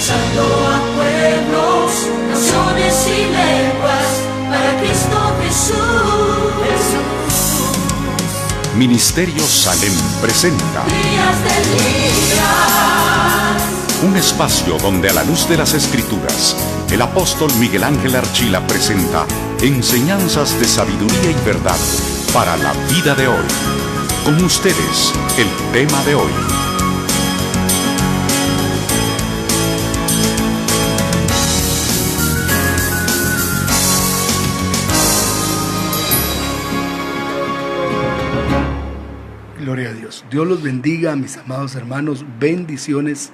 alcanzando a pueblos, naciones y lenguas, para Cristo Jesús. Ministerio Salem presenta Días de Elías. Un espacio donde a la luz de las Escrituras, el apóstol Miguel Ángel Archila presenta enseñanzas de sabiduría y verdad para la vida de hoy. Con ustedes, el tema de hoy. Gloria a Dios. Dios los bendiga, mis amados hermanos. Bendiciones.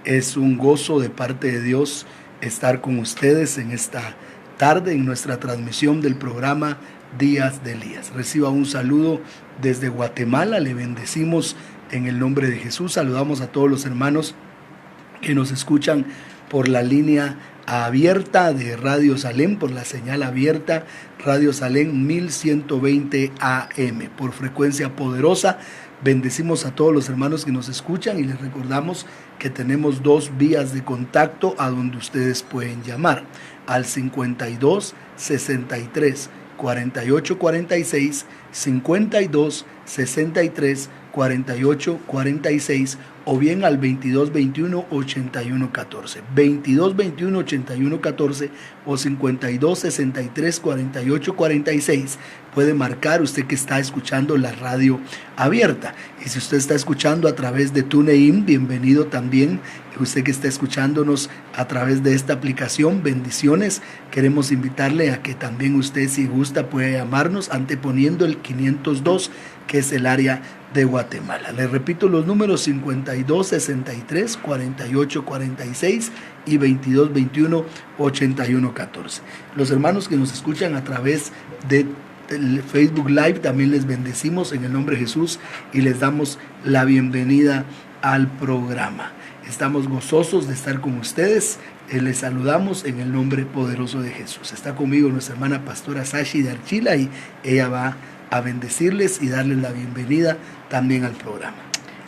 Es un gozo de parte de Dios estar con ustedes en esta tarde en nuestra transmisión del programa Días de Elías. Reciba un saludo desde Guatemala. Le bendecimos en el nombre de Jesús. Saludamos a todos los hermanos que nos escuchan por la línea abierta de Radio Salem, por la señal abierta Radio Salem 1120 AM, por frecuencia poderosa. Bendecimos a todos los hermanos que nos escuchan y les recordamos que tenemos dos vías de contacto a donde ustedes pueden llamar: al 52 63 48 46, 52 63 48 46, o bien al 22 21 81 14, 22 21 81 14 o 52 63 48 46. Puede marcar usted que está escuchando la radio abierta, y si usted está escuchando a través de TuneIn, bienvenido también. Usted que está escuchándonos a través de esta aplicación, bendiciones. Queremos invitarle a que también usted, si gusta, puede llamarnos anteponiendo el 502, que es el área de Guatemala. Les repito los números: 52 63 48 46 y 22 21 81 14. Los hermanos que nos escuchan a través de el Facebook Live, también les bendecimos en el nombre de Jesús y les damos la bienvenida al programa. Estamos gozosos de estar con ustedes. Les saludamos en el nombre poderoso de Jesús. Está conmigo nuestra hermana pastora Sashi de Archila, y ella va a bendecirles y darles la bienvenida también al programa.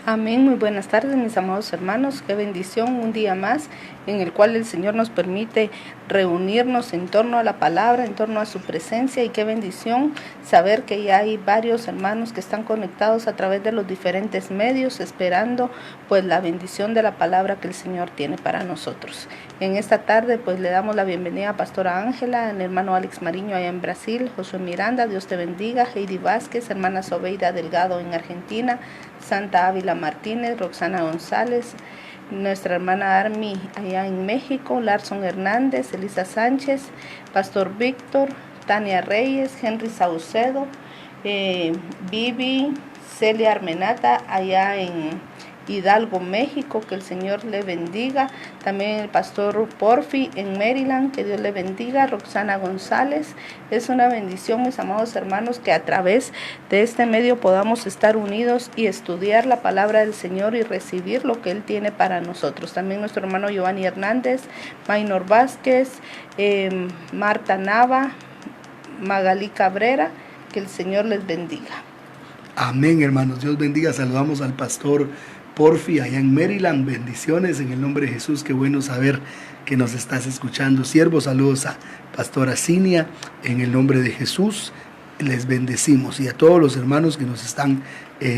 Amén. Muy buenas tardes, mis amados hermanos. Qué bendición, un día más en el cual el Señor nos permite reunirnos en torno a la palabra, en torno a su presencia, y qué bendición saber que ya hay varios hermanos que están conectados a través de los diferentes medios, esperando pues la bendición de la palabra que el Señor tiene para nosotros. En esta tarde pues le damos la bienvenida a Pastora Ángela, al hermano Alex Mariño allá en Brasil, Josué Miranda, Dios te bendiga, Heidi Vázquez, hermana Sobeida Delgado en Argentina, Santa Ávila Martínez, Roxana González, nuestra hermana Armi allá en México, Larson Hernández, Elisa Sánchez, Pastor Víctor, Tania Reyes, Henry Saucedo, Vivi, Celia Armenata allá en Hidalgo, México, que el Señor le bendiga. También el pastor Porfi en Maryland, que Dios le bendiga. Roxana González. Es una bendición, mis amados hermanos, que a través de este medio podamos estar unidos y estudiar la palabra del Señor y recibir lo que Él tiene para nosotros. También nuestro hermano Giovanni Hernández, Maynor Vázquez, Marta Nava, Magalí Cabrera, que el Señor les bendiga. Amén, hermanos. Dios bendiga. Saludamos al pastor Porfi allá en Maryland. Bendiciones en el nombre de Jesús. Qué bueno saber que nos estás escuchando, siervo. Saludos a pastora Cinia en el nombre de Jesús. Les bendecimos, y a todos los hermanos que nos están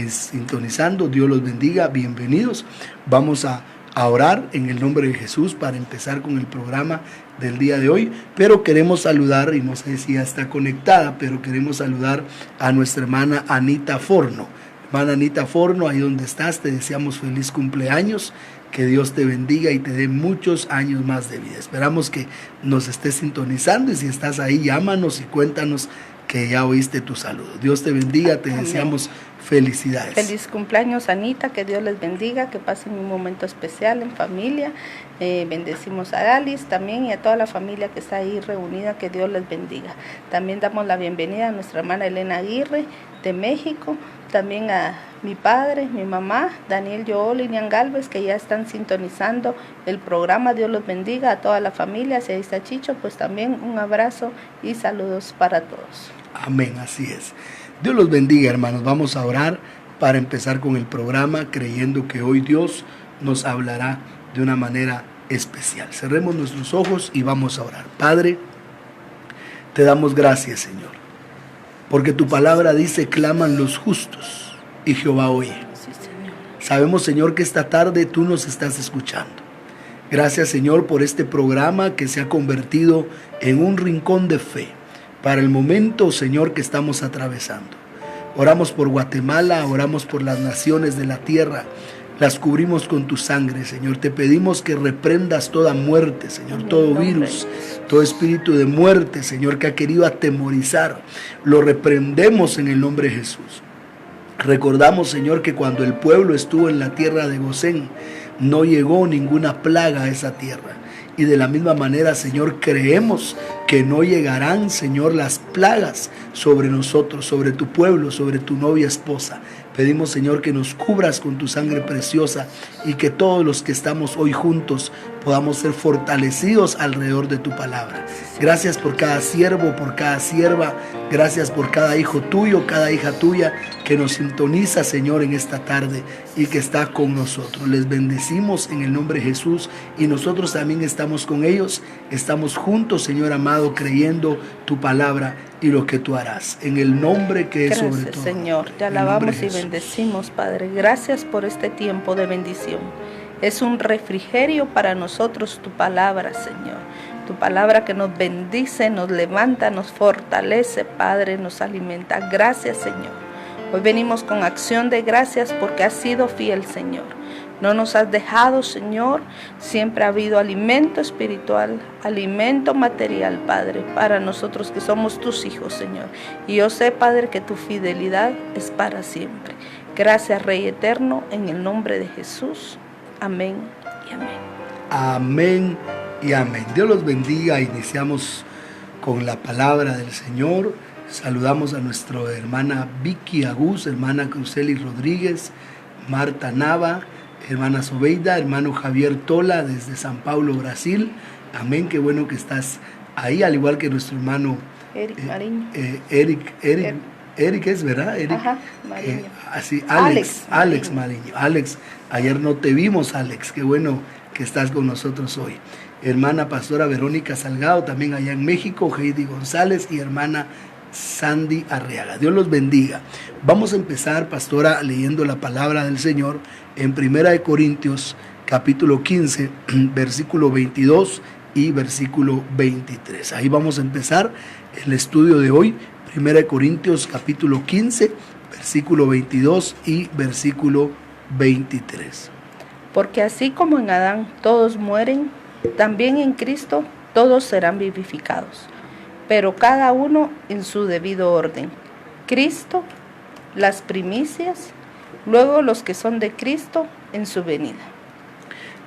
sintonizando, Dios los bendiga. Bienvenidos. Vamos a orar en el nombre de Jesús para empezar con el programa del día de hoy, pero queremos saludar, y no sé si ya está conectada, pero queremos saludar a nuestra hermana Anita Forno. Hermana Anita Forno, ahí donde estás, te deseamos feliz cumpleaños, que Dios te bendiga y te dé muchos años más de vida. Esperamos que nos estés sintonizando, y si estás ahí, llámanos y cuéntanos que ya oíste tu saludo. Dios te bendiga, te Amén. Deseamos felicidades. Feliz cumpleaños, Anita, que Dios les bendiga, que pasen un momento especial en familia. Bendecimos a Alice también y a toda la familia que está ahí reunida, que Dios les bendiga. También damos la bienvenida a nuestra hermana Elena Aguirre de México, también a mi padre, mi mamá, Daniel Joel y Nian Galvez, que ya están sintonizando el programa. Dios los bendiga, a toda la familia. Si ahí está Chicho, pues también un abrazo y saludos para todos. Amén, así es. Dios los bendiga, hermanos. Vamos a orar para empezar con el programa, creyendo que hoy Dios nos hablará de una manera especial. Cerremos nuestros ojos y vamos a orar. Padre, te damos gracias, Señor, porque tu palabra dice: claman los justos y Jehová oye. Sí, Señor. Sabemos, Señor, que esta tarde tú nos estás escuchando. Gracias, Señor, por este programa que se ha convertido en un rincón de fe para el momento, Señor, que estamos atravesando. Oramos por Guatemala, oramos por las naciones de la tierra, las cubrimos con tu sangre, Señor. Te pedimos que reprendas toda muerte, Señor, todo virus, todo espíritu de muerte, Señor, que ha querido atemorizar. Lo reprendemos en el nombre de Jesús. Recordamos, Señor, que cuando el pueblo estuvo en la tierra de Gosén, no llegó ninguna plaga a esa tierra. Y de la misma manera, Señor, creemos que no llegarán, Señor, las plagas sobre nosotros, sobre tu pueblo, sobre tu novia esposa. Pedimos, Señor, que nos cubras con tu sangre preciosa y que todos los que estamos hoy juntos podamos ser fortalecidos alrededor de tu palabra. Gracias por cada siervo, por cada sierva. Gracias por cada hijo tuyo, cada hija tuya que nos sintoniza, Señor, en esta tarde y que está con nosotros. Les bendecimos en el nombre de Jesús y nosotros también estamos con ellos. Estamos juntos, Señor amado, creyendo tu palabra y lo que tú harás. En el nombre que es sobre todo. Señor, te alabamos y bendecimos, Padre. Gracias por este tiempo de bendición. Es un refrigerio para nosotros tu palabra, Señor. Tu palabra que nos bendice, nos levanta, nos fortalece, Padre, nos alimenta. Gracias, Señor. Hoy venimos con acción de gracias porque has sido fiel, Señor. No nos has dejado, Señor. Siempre ha habido alimento espiritual, alimento material, Padre, para nosotros que somos tus hijos, Señor. Y yo sé, Padre, que tu fidelidad es para siempre. Gracias, Rey eterno, en el nombre de Jesús. Amén y amén. Amén y amén. Dios los bendiga. Iniciamos con la palabra del Señor. Saludamos a nuestra hermana Vicky Agus, hermana Cruceli Rodríguez, Marta Nava, hermana Sobeida, hermano Javier Tola desde San Paulo, Brasil. Amén, qué bueno que estás ahí, al igual que nuestro hermano Eric Mariño. Eric es, ¿verdad? Eric, Ajá, Mariño. Así, Alex Mariño. Alex, ayer no te vimos, Alex, qué bueno que estás con nosotros hoy. Hermana pastora Verónica Salgado, también allá en México, Heidi González y hermana Sandy Arriaga. Dios los bendiga. Vamos a empezar, pastora, leyendo la palabra del Señor en 1 Corintios capítulo 15, versículo 22 y versículo 23. Ahí vamos a empezar el estudio de hoy. 1 Corintios capítulo 15, versículo 22 y versículo 23. Porque así como en Adán todos mueren, también en Cristo todos serán vivificados, pero cada uno en su debido orden. Cristo, las primicias, luego los que son de Cristo en su venida.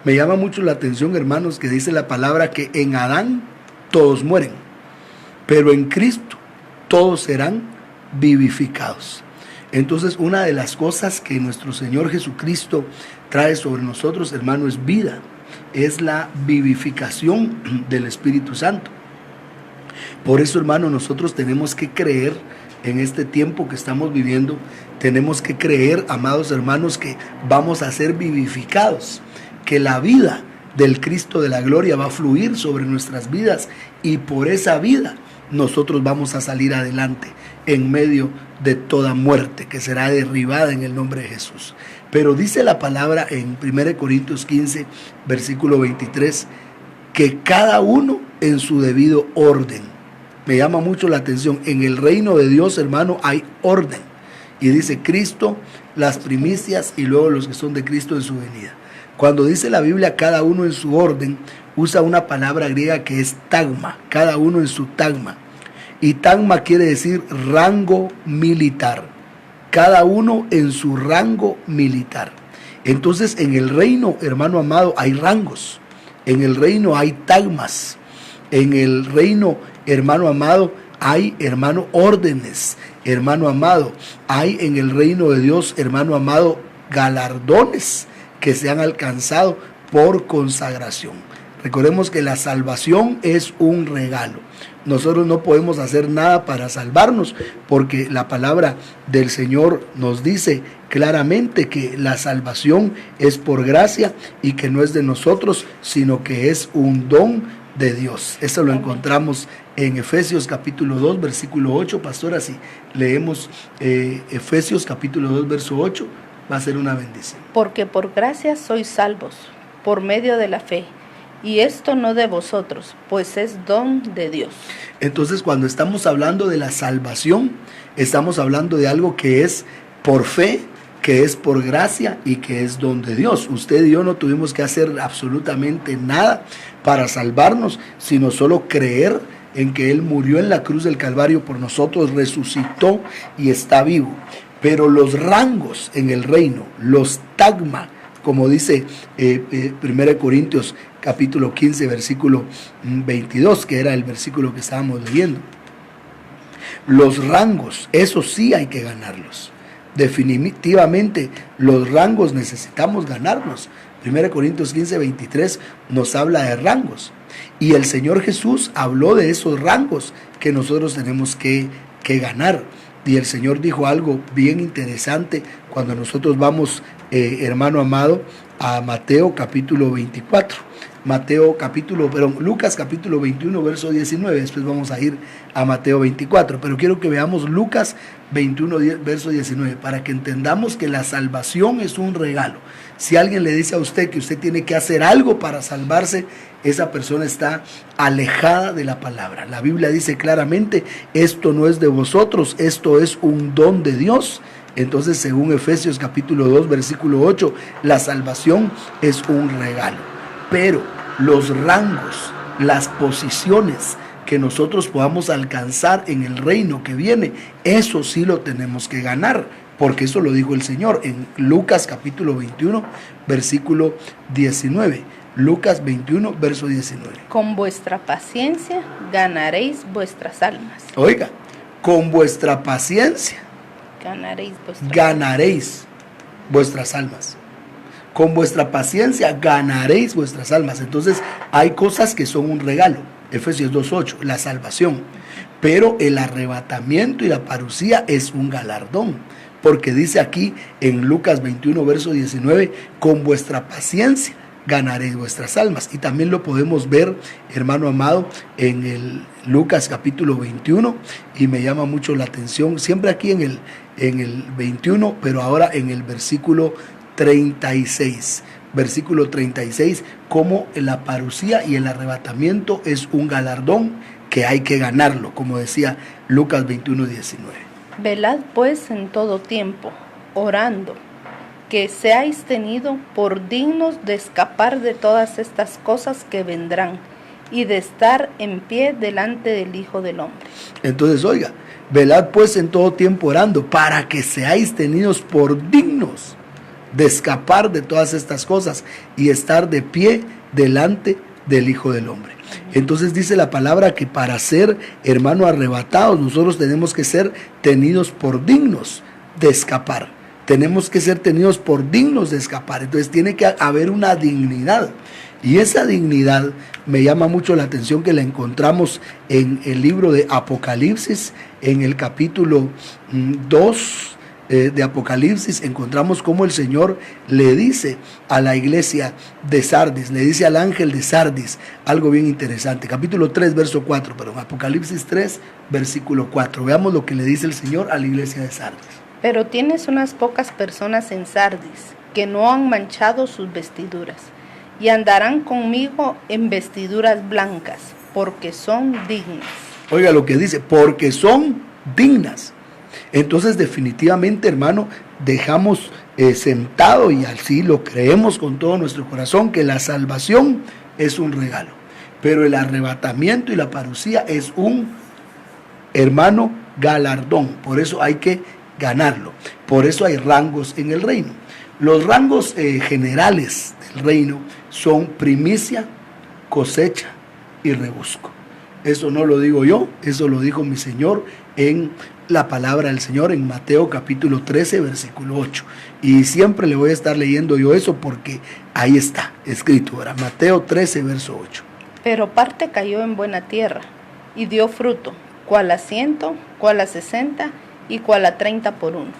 Me llama mucho la atención, hermanos, que dice la palabra que en Adán todos mueren, pero en Cristo todos serán vivificados. Entonces, una de las cosas que nuestro Señor Jesucristo trae sobre nosotros, hermano, es vida, es la vivificación del Espíritu Santo. Por eso, hermano, nosotros tenemos que creer en este tiempo que estamos viviendo, tenemos que creer, amados hermanos, que vamos a ser vivificados, que la vida del Cristo de la gloria va a fluir sobre nuestras vidas y por esa vida nosotros vamos a salir adelante en medio de toda muerte que será derribada en el nombre de Jesús. Pero dice la palabra en 1 Corintios 15, versículo 23, que cada uno en su debido orden. Me llama mucho la atención. En el reino de Dios, hermano, hay orden. Y dice Cristo, las primicias y luego los que son de Cristo en su venida. Cuando dice la Biblia cada uno en su orden, usa una palabra griega que es tagma, cada uno en su tagma. Y tagma quiere decir rango militar, cada uno en su rango militar. Entonces en el reino, hermano amado, hay rangos, en el reino hay tagmas, en el reino, hermano amado, hay, hermano, órdenes, hermano amado, hay en el reino de Dios, hermano amado, galardones que se han alcanzado por consagración. Recordemos que la salvación es un regalo. Nosotros no podemos hacer nada para salvarnos, porque la palabra del Señor nos dice claramente que la salvación es por gracia y que no es de nosotros, sino que es un don de Dios. Eso lo encontramos en Efesios capítulo 2, versículo 8. Pastora, si leemos Efesios capítulo 2, verso 8, va a ser una bendición. Porque por gracia sois salvos, por medio de la fe. Y esto no de vosotros, pues es don de Dios. Entonces, cuando estamos hablando de la salvación, estamos hablando de algo que es por fe, que es por gracia y que es don de Dios. Usted y yo no tuvimos que hacer absolutamente nada para salvarnos, sino solo creer en que Él murió en la cruz del Calvario por nosotros, resucitó y está vivo. Pero los rangos en el reino, los tagma, como dice 1 Corintios capítulo 15, versículo 22, que era el versículo que estábamos leyendo. Los rangos, eso sí hay que ganarlos. Definitivamente los rangos necesitamos ganarlos. 1 Corintios 15, 23 nos habla de rangos. Y el Señor Jesús habló de esos rangos que nosotros tenemos que ganar. Y el Señor dijo algo bien interesante cuando nosotros vamos, hermano amado, a Mateo capítulo 24. Lucas capítulo 21, verso 19. Después vamos a ir a Mateo 24. Pero quiero que veamos Lucas 21, verso 19, para que entendamos que la salvación es un regalo. Si alguien le dice a usted que usted tiene que hacer algo para salvarse, esa persona está alejada de la palabra. La Biblia dice claramente, esto no es de vosotros, esto es un don de Dios. Entonces, según Efesios capítulo 2, versículo 8, la salvación es un regalo. Pero los rangos, las posiciones que nosotros podamos alcanzar en el reino que viene, eso sí lo tenemos que ganar, porque eso lo dijo el Señor en Lucas capítulo 21, versículo 19. Lucas 21, verso 19. Con vuestra paciencia ganaréis vuestras almas. Oiga, con vuestra paciencia ganaréis vuestras almas. Con vuestra paciencia ganaréis vuestras almas. Entonces hay cosas que son un regalo. Efesios 2:8, la salvación. Pero el arrebatamiento y la parucía es un galardón. Porque dice aquí en Lucas 21, verso 19, con vuestra paciencia ganaréis vuestras almas. Y también lo podemos ver, hermano amado, en el Lucas capítulo 21. Y me llama mucho la atención, siempre aquí en el 21, pero ahora en el versículo 36. Versículo 36, como la parucía y el arrebatamiento es un galardón que hay que ganarlo, como decía Lucas 21, 19. Velad pues en todo tiempo, orando, que seáis tenidos por dignos de escapar de todas estas cosas que vendrán y de estar en pie delante del Hijo del Hombre. Entonces, oiga, velad pues en todo tiempo orando, para que seáis tenidos por dignos de escapar de todas estas cosas y estar de pie delante del Hijo del Hombre. Entonces dice la palabra que para ser, hermano, arrebatados, nosotros tenemos que ser tenidos por dignos de escapar. Tenemos que ser tenidos por dignos de escapar. Entonces tiene que haber una dignidad. Y esa dignidad me llama mucho la atención, que la encontramos en el libro de Apocalipsis, en el capítulo 2 de Apocalipsis. Encontramos cómo el Señor le dice a la iglesia de Sardis, le dice al ángel de Sardis algo bien interesante. Capítulo 3, verso 4, pero Apocalipsis 3, versículo 4. Veamos lo que le dice el Señor a la iglesia de Sardis. Pero tienes unas pocas personas en Sardis que no han manchado sus vestiduras y andarán conmigo en vestiduras blancas, porque son dignas. Oiga lo que dice, porque son dignas. Entonces definitivamente, hermano, dejamos sentado, y así lo creemos con todo nuestro corazón, que la salvación es un regalo, pero el arrebatamiento y la parucía es un, hermano, galardón. Por eso hay que ganarlo. Por eso hay rangos en el reino. Los rangos generales del reino son primicia, cosecha y rebusco. Eso no lo digo yo, eso lo dijo mi Señor en la palabra del Señor en Mateo capítulo 13, versículo 8. Y siempre le voy a estar leyendo yo eso porque ahí está escrito, ¿verdad? Mateo 13, verso 8. Pero parte cayó en buena tierra y dio fruto, cual a 100, cual a 60 y cual a 30 por uno.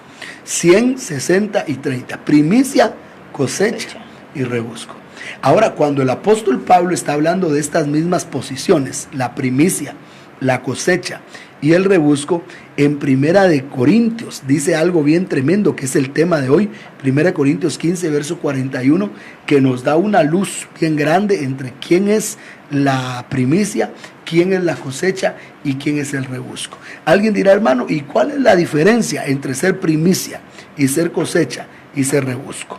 100, 60 y 30. Primicia, cosecha y rebusco. Ahora, cuando el apóstol Pablo está hablando de estas mismas posiciones, la primicia, la cosecha y el rebusco, en Primera de Corintios dice algo bien tremendo, que es el tema de hoy. Primera de Corintios 15, verso 41, que nos da una luz bien grande entre quién es la primicia, quién es la cosecha y quién es el rebusco. Alguien dirá, hermano, ¿y cuál es la diferencia entre ser primicia y ser cosecha y ser rebusco?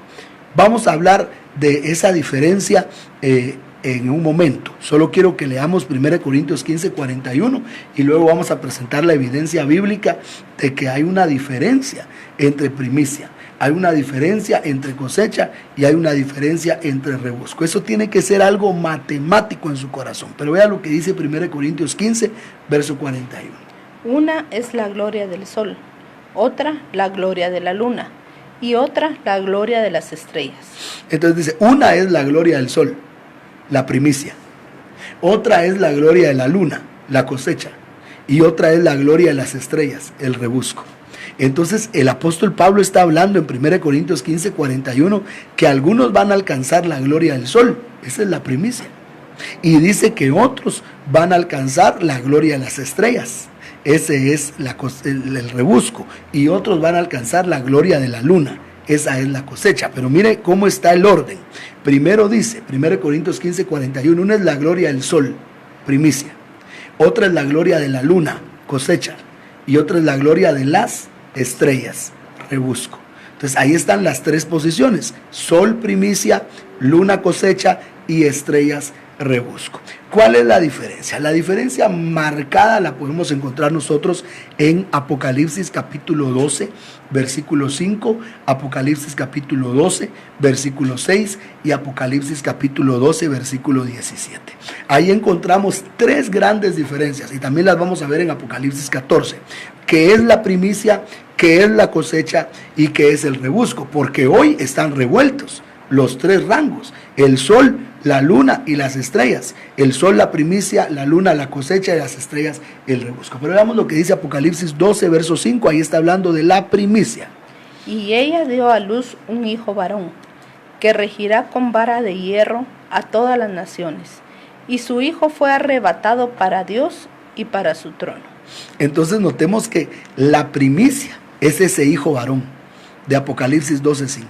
Vamos a hablar de esa diferencia en un momento. Solo quiero que leamos 1 Corintios 15, 41 y luego vamos a presentar la evidencia bíblica de que hay una diferencia entre primicia, hay una diferencia entre cosecha y hay una diferencia entre rebusco. Eso tiene que ser algo matemático en su corazón. Pero vea lo que dice 1 Corintios 15, verso 41. Una es la gloria del sol, otra la gloria de la luna y otra la gloria de las estrellas. Entonces dice, una es la gloria del sol, la primicia. Otra es la gloria de la luna, la cosecha. Y otra es la gloria de las estrellas, el rebusco. Entonces el apóstol Pablo está hablando en 1 Corintios 15, 41 que algunos van a alcanzar la gloria del sol. Esa es la primicia. Y dice que otros van a alcanzar la gloria de las estrellas. Ese es el rebusco. Y otros van a alcanzar la gloria de la luna. Esa es la cosecha. Pero mire cómo está el orden. Primero dice, 1 Corintios 15, 41, una es la gloria del sol, primicia. Otra es la gloria de la luna, cosecha. Y otra es la gloria de las estrellas, rebusco. Entonces ahí están las tres posiciones: sol, primicia; luna, cosecha; y estrellas, rebusco. ¿Cuál es la diferencia? La diferencia marcada la podemos encontrar nosotros en Apocalipsis capítulo 12, versículo 5, Apocalipsis capítulo 12, versículo 6 y Apocalipsis capítulo 12, versículo 17. Ahí encontramos tres grandes diferencias y también las vamos a ver en Apocalipsis 14, que es la primicia, que es la cosecha y que es el rebusco, porque hoy están revueltos los tres rangos: el sol, la luna y las estrellas. El sol, la primicia; la luna, la cosecha; y las estrellas, el rebusco. Pero veamos lo que dice Apocalipsis 12, verso 5. Ahí está hablando de la primicia. Y ella dio a luz un hijo varón, que regirá con vara de hierro a todas las naciones. Y su hijo fue arrebatado para Dios y para su trono. Entonces notemos que la primicia es ese hijo varón de Apocalipsis 12, 5,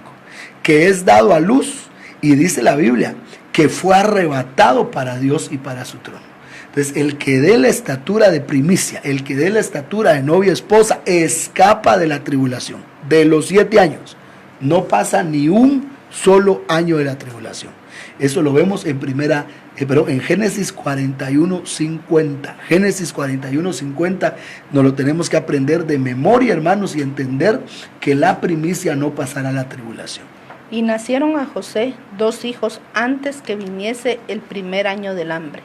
que es dado a luz, y dice la Biblia que fue arrebatado para Dios y para su trono. Entonces el que dé la estatura de primicia, el que dé la estatura de novia esposa, escapa de la tribulación. De los 7 años no pasa ni un solo año de la tribulación. Eso lo vemos en en Génesis 41, 50. Génesis 41, 50 nos lo tenemos que aprender de memoria, hermanos, y entender que la primicia no pasará la tribulación. Y nacieron a José 2 hijos antes que viniese el primer año del hambre,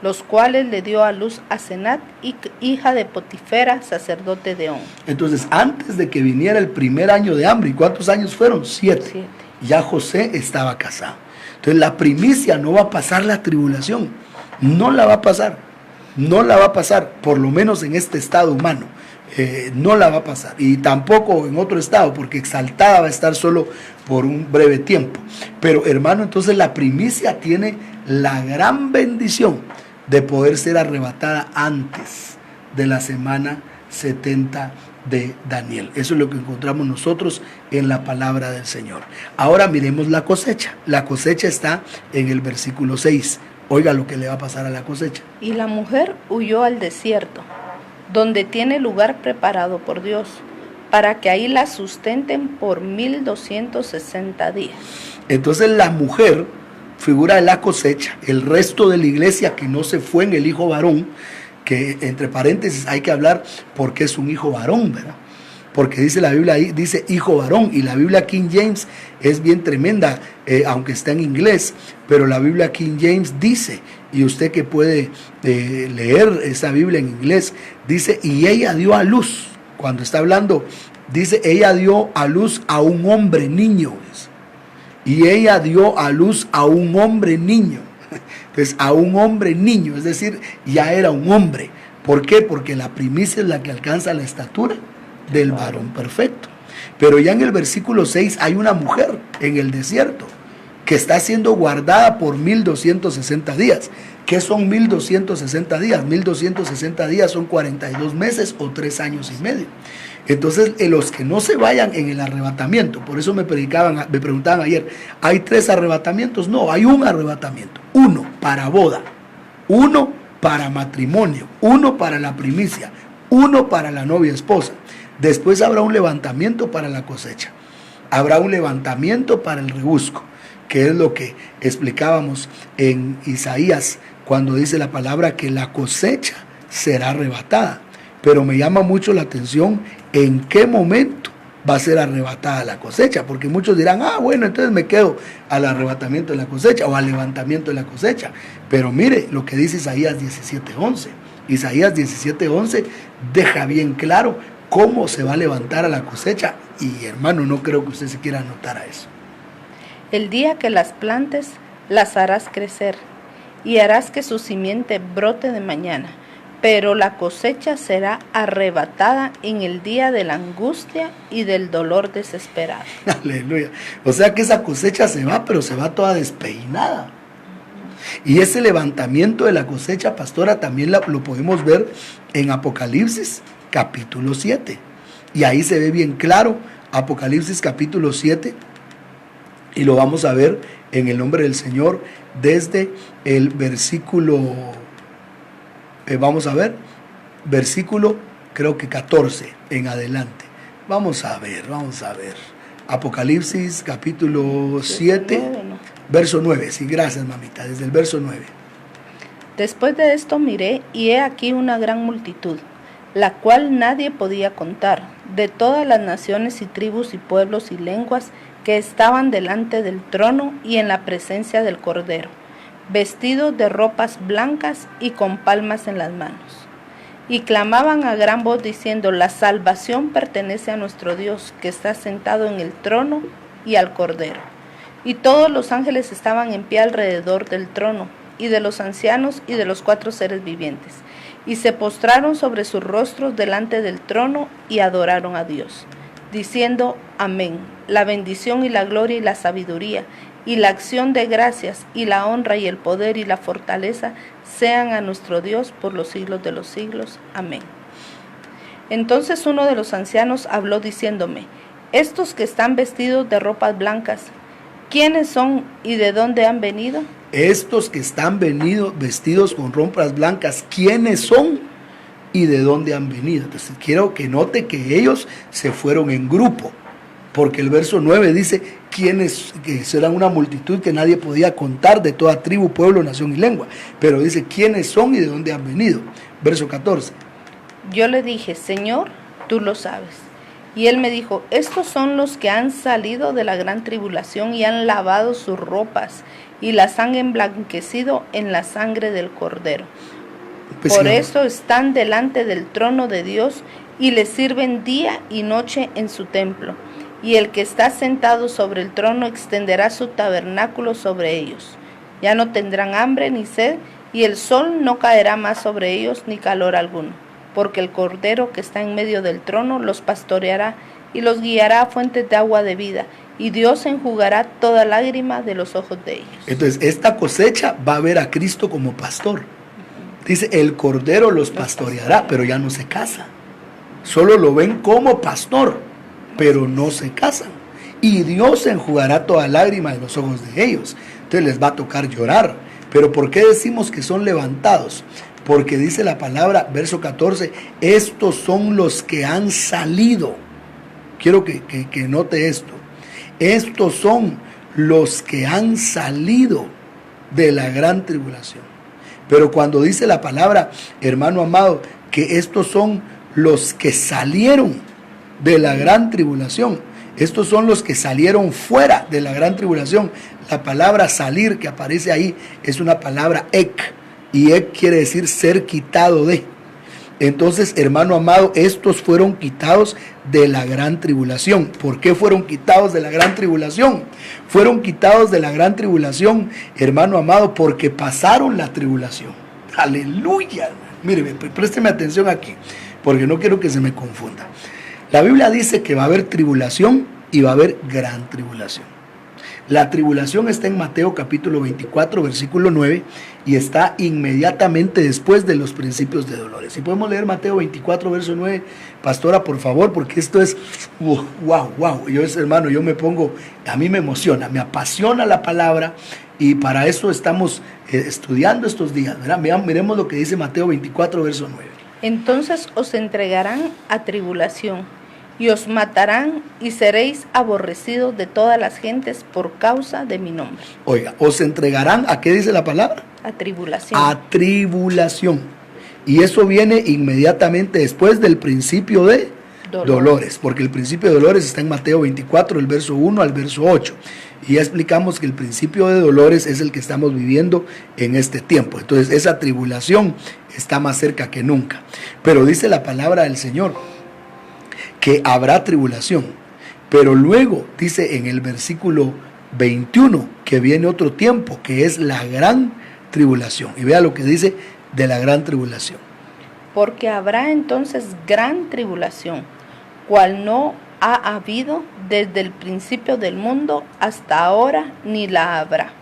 los cuales le dio a luz a Senat, hija de Potifera, sacerdote de On. Entonces, antes de que viniera el primer año de hambre, ¿y cuántos años fueron? 7. Ya José estaba casado. Entonces, la primicia no va a pasar la tribulación. No la va a pasar. No la va a pasar, por lo menos en este estado humano. No la va a pasar, y tampoco en otro estado, porque exaltada va a estar solo por un breve tiempo. Pero hermano, entonces la primicia tiene la gran bendición de poder ser arrebatada antes de la semana 70 de Daniel. Eso es lo que encontramos nosotros en la palabra del Señor. Ahora miremos la cosecha. La cosecha está en el versículo 6. Oiga lo que le va a pasar a la cosecha. Y la mujer huyó al desierto, donde tiene lugar preparado por Dios, para que ahí la sustenten por 1260 días. Entonces la mujer figura de la cosecha. El resto de la iglesia que no se fue en el hijo varón, que entre paréntesis hay que hablar porque es un hijo varón, ¿verdad? Porque dice la Biblia ahí, dice hijo varón, y la Biblia King James es bien tremenda, aunque está en inglés, pero la Biblia King James dice, y usted que puede leer esa Biblia en inglés, dice, y ella dio a luz. cuando está hablando, dice, ella dio a luz a un hombre niño. Y ella dio a luz a un hombre niño. Entonces, a un hombre niño, es decir, ya era un hombre. ¿Por qué? Porque la primicia es la que alcanza la estatura del varón perfecto. Pero ya en el versículo 6 hay una mujer en el desierto que está siendo guardada por 1260 días. ¿Qué son 1260 días? 1260 días son 42 meses o 3 años y medio. Entonces, los que no se vayan en el arrebatamiento, por eso me preguntaban ayer, ¿hay 3 arrebatamientos? No, hay un arrebatamiento. 1 para boda, 1 para matrimonio, 1 para la primicia, 1 para la novia esposa. Después habrá un levantamiento para la cosecha. Habrá un levantamiento para el rebusco, que es lo que explicábamos en Isaías, cuando dice la palabra que la cosecha será arrebatada. Pero me llama mucho la atención en qué momento va a ser arrebatada la cosecha, porque muchos dirán, bueno, entonces me quedo al arrebatamiento de la cosecha o al levantamiento de la cosecha. Pero mire lo que dice Isaías 17:11. Isaías 17:11 deja bien claro cómo se va a levantar a la cosecha, y hermano, no creo que usted se quiera anotar a eso. El día que las plantes, las harás crecer, y harás que su simiente brote de mañana, pero la cosecha será arrebatada en el día de la angustia y del dolor desesperado. Aleluya. O sea que esa cosecha se va, pero se va toda despeinada. Y ese levantamiento de la cosecha, pastora, también lo podemos ver en Apocalipsis capítulo 7. Y ahí se ve bien claro Apocalipsis capítulo 7. Y lo vamos a ver en el nombre del Señor desde el versículo, vamos a ver, versículo creo que 14 en adelante. Vamos a ver. Apocalipsis capítulo 7, verso 9. Sí, gracias, mamita, desde el verso 9. Después de esto miré, y he aquí una gran multitud, la cual nadie podía contar, de todas las naciones y tribus y pueblos y lenguas, que estaban delante del trono y en la presencia del Cordero, vestidos de ropas blancas y con palmas en las manos. Y clamaban a gran voz diciendo, la salvación pertenece a nuestro Dios, que está sentado en el trono y al Cordero. Y todos los ángeles estaban en pie alrededor del trono, y de los ancianos y de los 4 seres vivientes, y se postraron sobre sus rostros delante del trono y adoraron a Dios, diciendo, amén, la bendición y la gloria y la sabiduría, y la acción de gracias, y la honra y el poder y la fortaleza sean a nuestro Dios por los siglos de los siglos. Amén. Entonces uno de los ancianos habló diciéndome, estos que están vestidos de ropas blancas, ¿quiénes son y de dónde han venido? Estos que están vestidos con ropas blancas, ¿quiénes son y de dónde han venido? Entonces quiero que note que ellos se fueron en grupo, porque el verso 9 dice, ¿quiénes? Que serán una multitud que nadie podía contar, de toda tribu, pueblo, nación y lengua. Pero dice, ¿quiénes son y de dónde han venido? Verso 14. Yo le dije, Señor, tú lo sabes. Y él me dijo, estos son los que han salido de la gran tribulación y han lavado sus ropas y las han emblanquecido en la sangre del Cordero. Pues Por sí, eso están delante del trono de Dios y le sirven día y noche en su templo. Y el que está sentado sobre el trono extenderá su tabernáculo sobre ellos. Ya no tendrán hambre ni sed, y el sol no caerá más sobre ellos ni calor alguno, porque el Cordero que está en medio del trono los pastoreará y los guiará a fuentes de agua de vida, y Dios enjugará toda lágrima de los ojos de ellos. Entonces, esta cosecha va a ver a Cristo como pastor. Dice, el Cordero los pastoreará, pero ya no se casa. Solo lo ven como pastor, pero no se casan. Y Dios enjugará toda lágrima de los ojos de ellos. Entonces les va a tocar llorar. Pero ¿por qué decimos que son levantados? Porque dice la palabra, verso 14, estos son los que han salido. Quiero que note esto. Estos son los que han salido de la gran tribulación. Pero cuando dice la palabra, hermano amado, que estos son los que salieron de la gran tribulación, estos son los que salieron fuera de la gran tribulación. La palabra salir que aparece ahí es una palabra ek, y ek quiere decir ser quitado de. Entonces, hermano amado, estos fueron quitados de la gran tribulación. ¿Por qué fueron quitados de la gran tribulación? Fueron quitados de la gran tribulación, hermano amado, porque pasaron la tribulación. Aleluya. Mire, présteme atención aquí, porque no quiero que se me confunda. La Biblia dice que va a haber tribulación y va a haber gran tribulación. La tribulación está en Mateo capítulo 24, versículo 9, y está inmediatamente después de los principios de dolores. Si podemos leer Mateo 24, verso 9, pastora, por favor, porque esto es, wow. Yo, hermano, a mí me emociona, me apasiona la palabra, y para eso estamos estudiando estos días, ¿verdad? Miremos lo que dice Mateo 24, verso 9. Entonces os entregarán a tribulación, y os matarán, y seréis aborrecidos de todas las gentes por causa de mi nombre. Oiga, os entregarán, ¿a qué dice la palabra? A tribulación. A tribulación. Y eso viene inmediatamente después del principio de dolores, porque el principio de dolores está en Mateo 24, el verso 1 al verso 8. Y ya explicamos que el principio de dolores es el que estamos viviendo en este tiempo. Entonces esa tribulación está más cerca que nunca. Pero dice la palabra del Señor que habrá tribulación, pero luego dice en el versículo 21 que viene otro tiempo, que es la gran tribulación. Y vea lo que dice de la gran tribulación. Porque habrá entonces gran tribulación, cual no ha habido desde el principio del mundo hasta ahora, ni la habrá.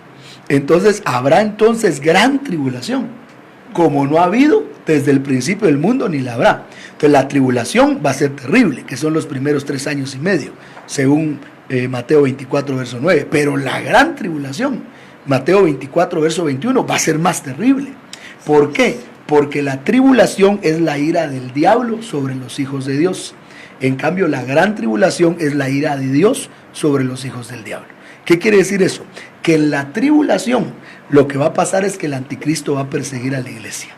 Entonces habrá entonces gran tribulación, como no ha habido desde el principio del mundo, ni la habrá. Entonces la tribulación va a ser terrible, que son los primeros 3 años y medio, según Mateo 24, verso 9. Pero la gran tribulación, Mateo 24, verso 21, va a ser más terrible. ¿Por qué? Porque la tribulación es la ira del diablo sobre los hijos de Dios. En cambio, la gran tribulación es la ira de Dios sobre los hijos del diablo. ¿Qué quiere decir eso? Que en la tribulación lo que va a pasar es que el anticristo va a perseguir a la iglesia.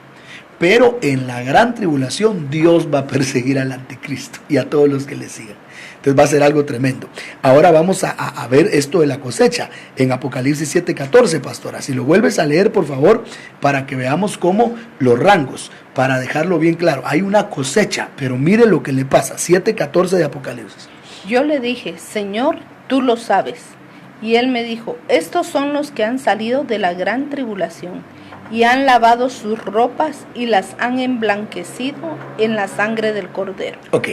Pero en la gran tribulación Dios va a perseguir al anticristo y a todos los que le sigan. Entonces va a ser algo tremendo. Ahora vamos a ver esto de la cosecha en Apocalipsis 7:14, pastora. Si lo vuelves a leer, por favor, para que veamos cómo los rangos, para dejarlo bien claro. Hay una cosecha, pero mire lo que le pasa. 7:14 de Apocalipsis. Yo le dije, Señor, tú lo sabes. Y él me dijo, estos son los que han salido de la gran tribulación y han lavado sus ropas y las han emblanquecido en la sangre del Cordero. Ok,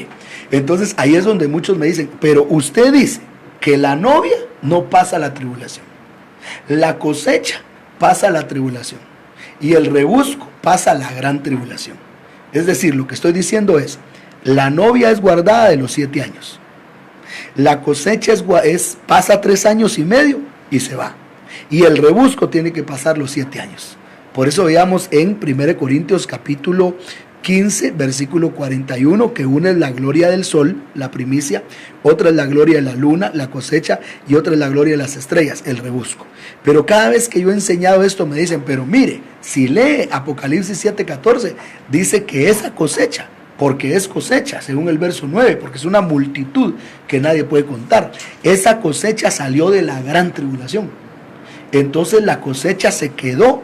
entonces ahí es donde muchos me dicen, pero usted dice que la novia no pasa la tribulación, la cosecha pasa la tribulación y el rebusco pasa la gran tribulación. Es decir, lo que estoy diciendo es, la novia es guardada de los 7 años. La cosecha pasa 3 años y medio y se va. Y el rebusco tiene que pasar los 7 años. Por eso veamos en 1 Corintios capítulo 15, versículo 41, que una es la gloria del sol, la primicia, otra es la gloria de la luna, la cosecha, y otra es la gloria de las estrellas, el rebusco. Pero cada vez que yo he enseñado esto me dicen, pero mire, si lee Apocalipsis 7:14, dice que esa cosecha, porque es cosecha, según el verso 9, porque es una multitud que nadie puede contar. Esa cosecha salió de la gran tribulación. Entonces la cosecha se quedó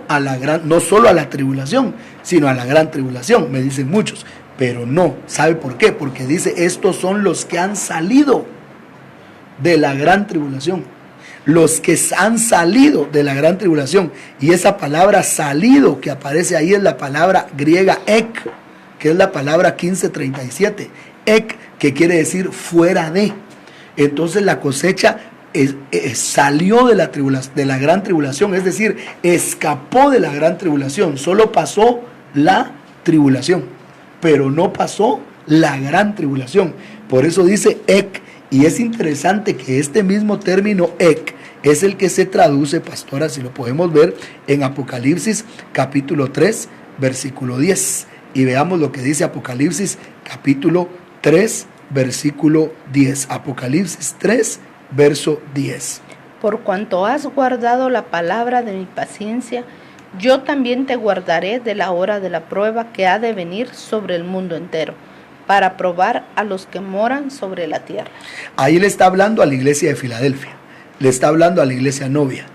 no solo a la tribulación, sino a la gran tribulación, me dicen muchos. Pero no, ¿sabe por qué? Porque dice, estos son los que han salido de la gran tribulación. Los que han salido de la gran tribulación. Y esa palabra salido que aparece ahí es la palabra griega ek, que es la palabra 1537, ek, que quiere decir fuera de. Entonces la cosecha salió de la gran tribulación, es decir, escapó de la gran tribulación, solo pasó la tribulación, pero no pasó la gran tribulación. Por eso dice ek, y es interesante que este mismo término ek es el que se traduce, pastora, si lo podemos ver, en Apocalipsis capítulo 3, versículo 10. Y veamos lo que dice Apocalipsis capítulo 3, versículo 10. Apocalipsis 3, verso 10. Por cuanto has guardado la palabra de mi paciencia, yo también te guardaré de la hora de la prueba que ha de venir sobre el mundo entero, para probar a los que moran sobre la tierra. Ahí le está hablando a la iglesia de Filadelfia, le está hablando a la iglesia novia.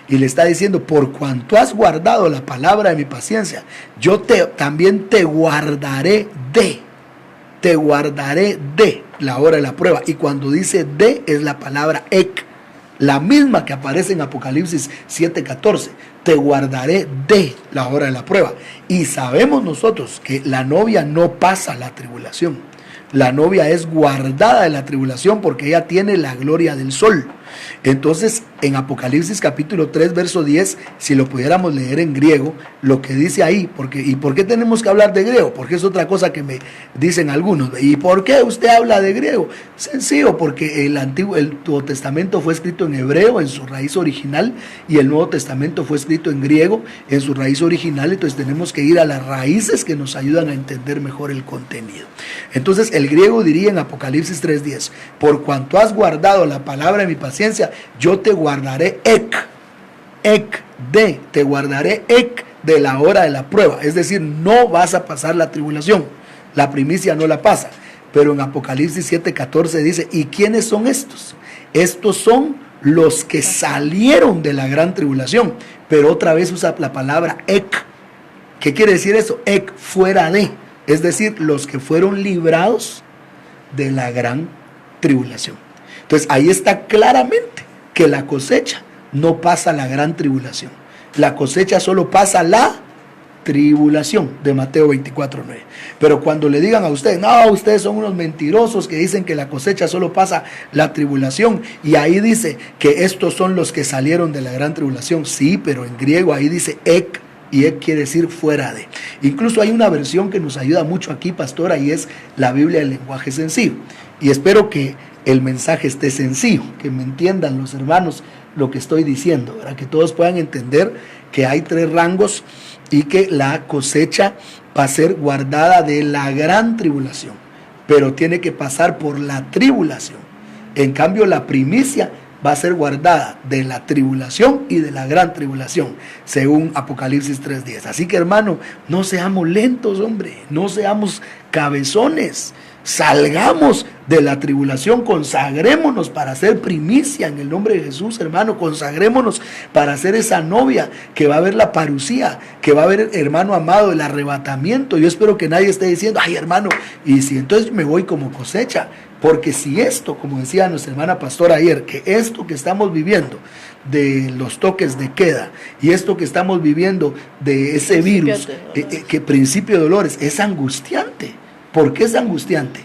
y le está diciendo, por cuanto has guardado la palabra de mi paciencia, yo también te guardaré de la hora de la prueba. Y cuando dice de, es la palabra ek, la misma que aparece en Apocalipsis 7:14. Te guardaré de la hora de la prueba. Y sabemos nosotros que la novia no pasa la tribulación. La novia es guardada de la tribulación porque ella tiene la gloria del sol. Entonces, en Apocalipsis capítulo 3, verso 10, si lo pudiéramos leer en griego, lo que dice ahí, ¿y por qué tenemos que hablar de griego? Porque es otra cosa que me dicen algunos. ¿Y por qué usted habla de griego? Sencillo, porque el Antiguo Testamento fue escrito en hebreo, en su raíz original, y el Nuevo Testamento fue escrito en griego, en su raíz original. Entonces tenemos que ir a las raíces que nos ayudan a entender mejor el contenido. Entonces, el griego diría en Apocalipsis 3:10, por cuanto has guardado la palabra de mi paciencia, yo te guardaré te guardaré de la hora de la prueba. Es decir, no vas a pasar la tribulación, la primicia no la pasa. Pero en Apocalipsis 7:14 dice, ¿y quiénes son estos? Estos son los que salieron de la gran tribulación. Pero otra vez usa la palabra ek. ¿Qué quiere decir eso? Ek, fuera de. Es decir, los que fueron librados de la gran tribulación. Entonces ahí está claramente que la cosecha no pasa la gran tribulación. La cosecha solo pasa la tribulación de Mateo 24:9. Pero cuando le digan a ustedes, no, ustedes son unos mentirosos que dicen que la cosecha solo pasa la tribulación, y ahí dice que estos son los que salieron de la gran tribulación. Sí, pero en griego ahí dice ek, y ek quiere decir fuera de. Incluso hay una versión que nos ayuda mucho aquí, pastora, y es la Biblia del lenguaje sencillo. Y espero que el mensaje esté sencillo, que me entiendan los hermanos lo que estoy diciendo, para que todos puedan entender que hay 3 rangos y que la cosecha va a ser guardada de la gran tribulación, pero tiene que pasar por la tribulación. En cambio, la primicia va a ser guardada de la tribulación y de la gran tribulación, según Apocalipsis 3:10. Así que, hermano, no seamos lentos, hombre, no seamos cabezones. Salgamos de la tribulación, consagrémonos para ser primicia en el nombre de Jesús, hermano. Consagrémonos para ser esa novia que va a ver la parucía, que va a ver, hermano amado, el arrebatamiento. Yo espero que nadie esté diciendo, ay, hermano, y si entonces me voy como cosecha. Porque si esto, como decía nuestra hermana pastora ayer, que esto que estamos viviendo de los toques de queda y esto que estamos viviendo de ese virus, que principio de dolores, es angustiante. ¿Por qué es angustiante?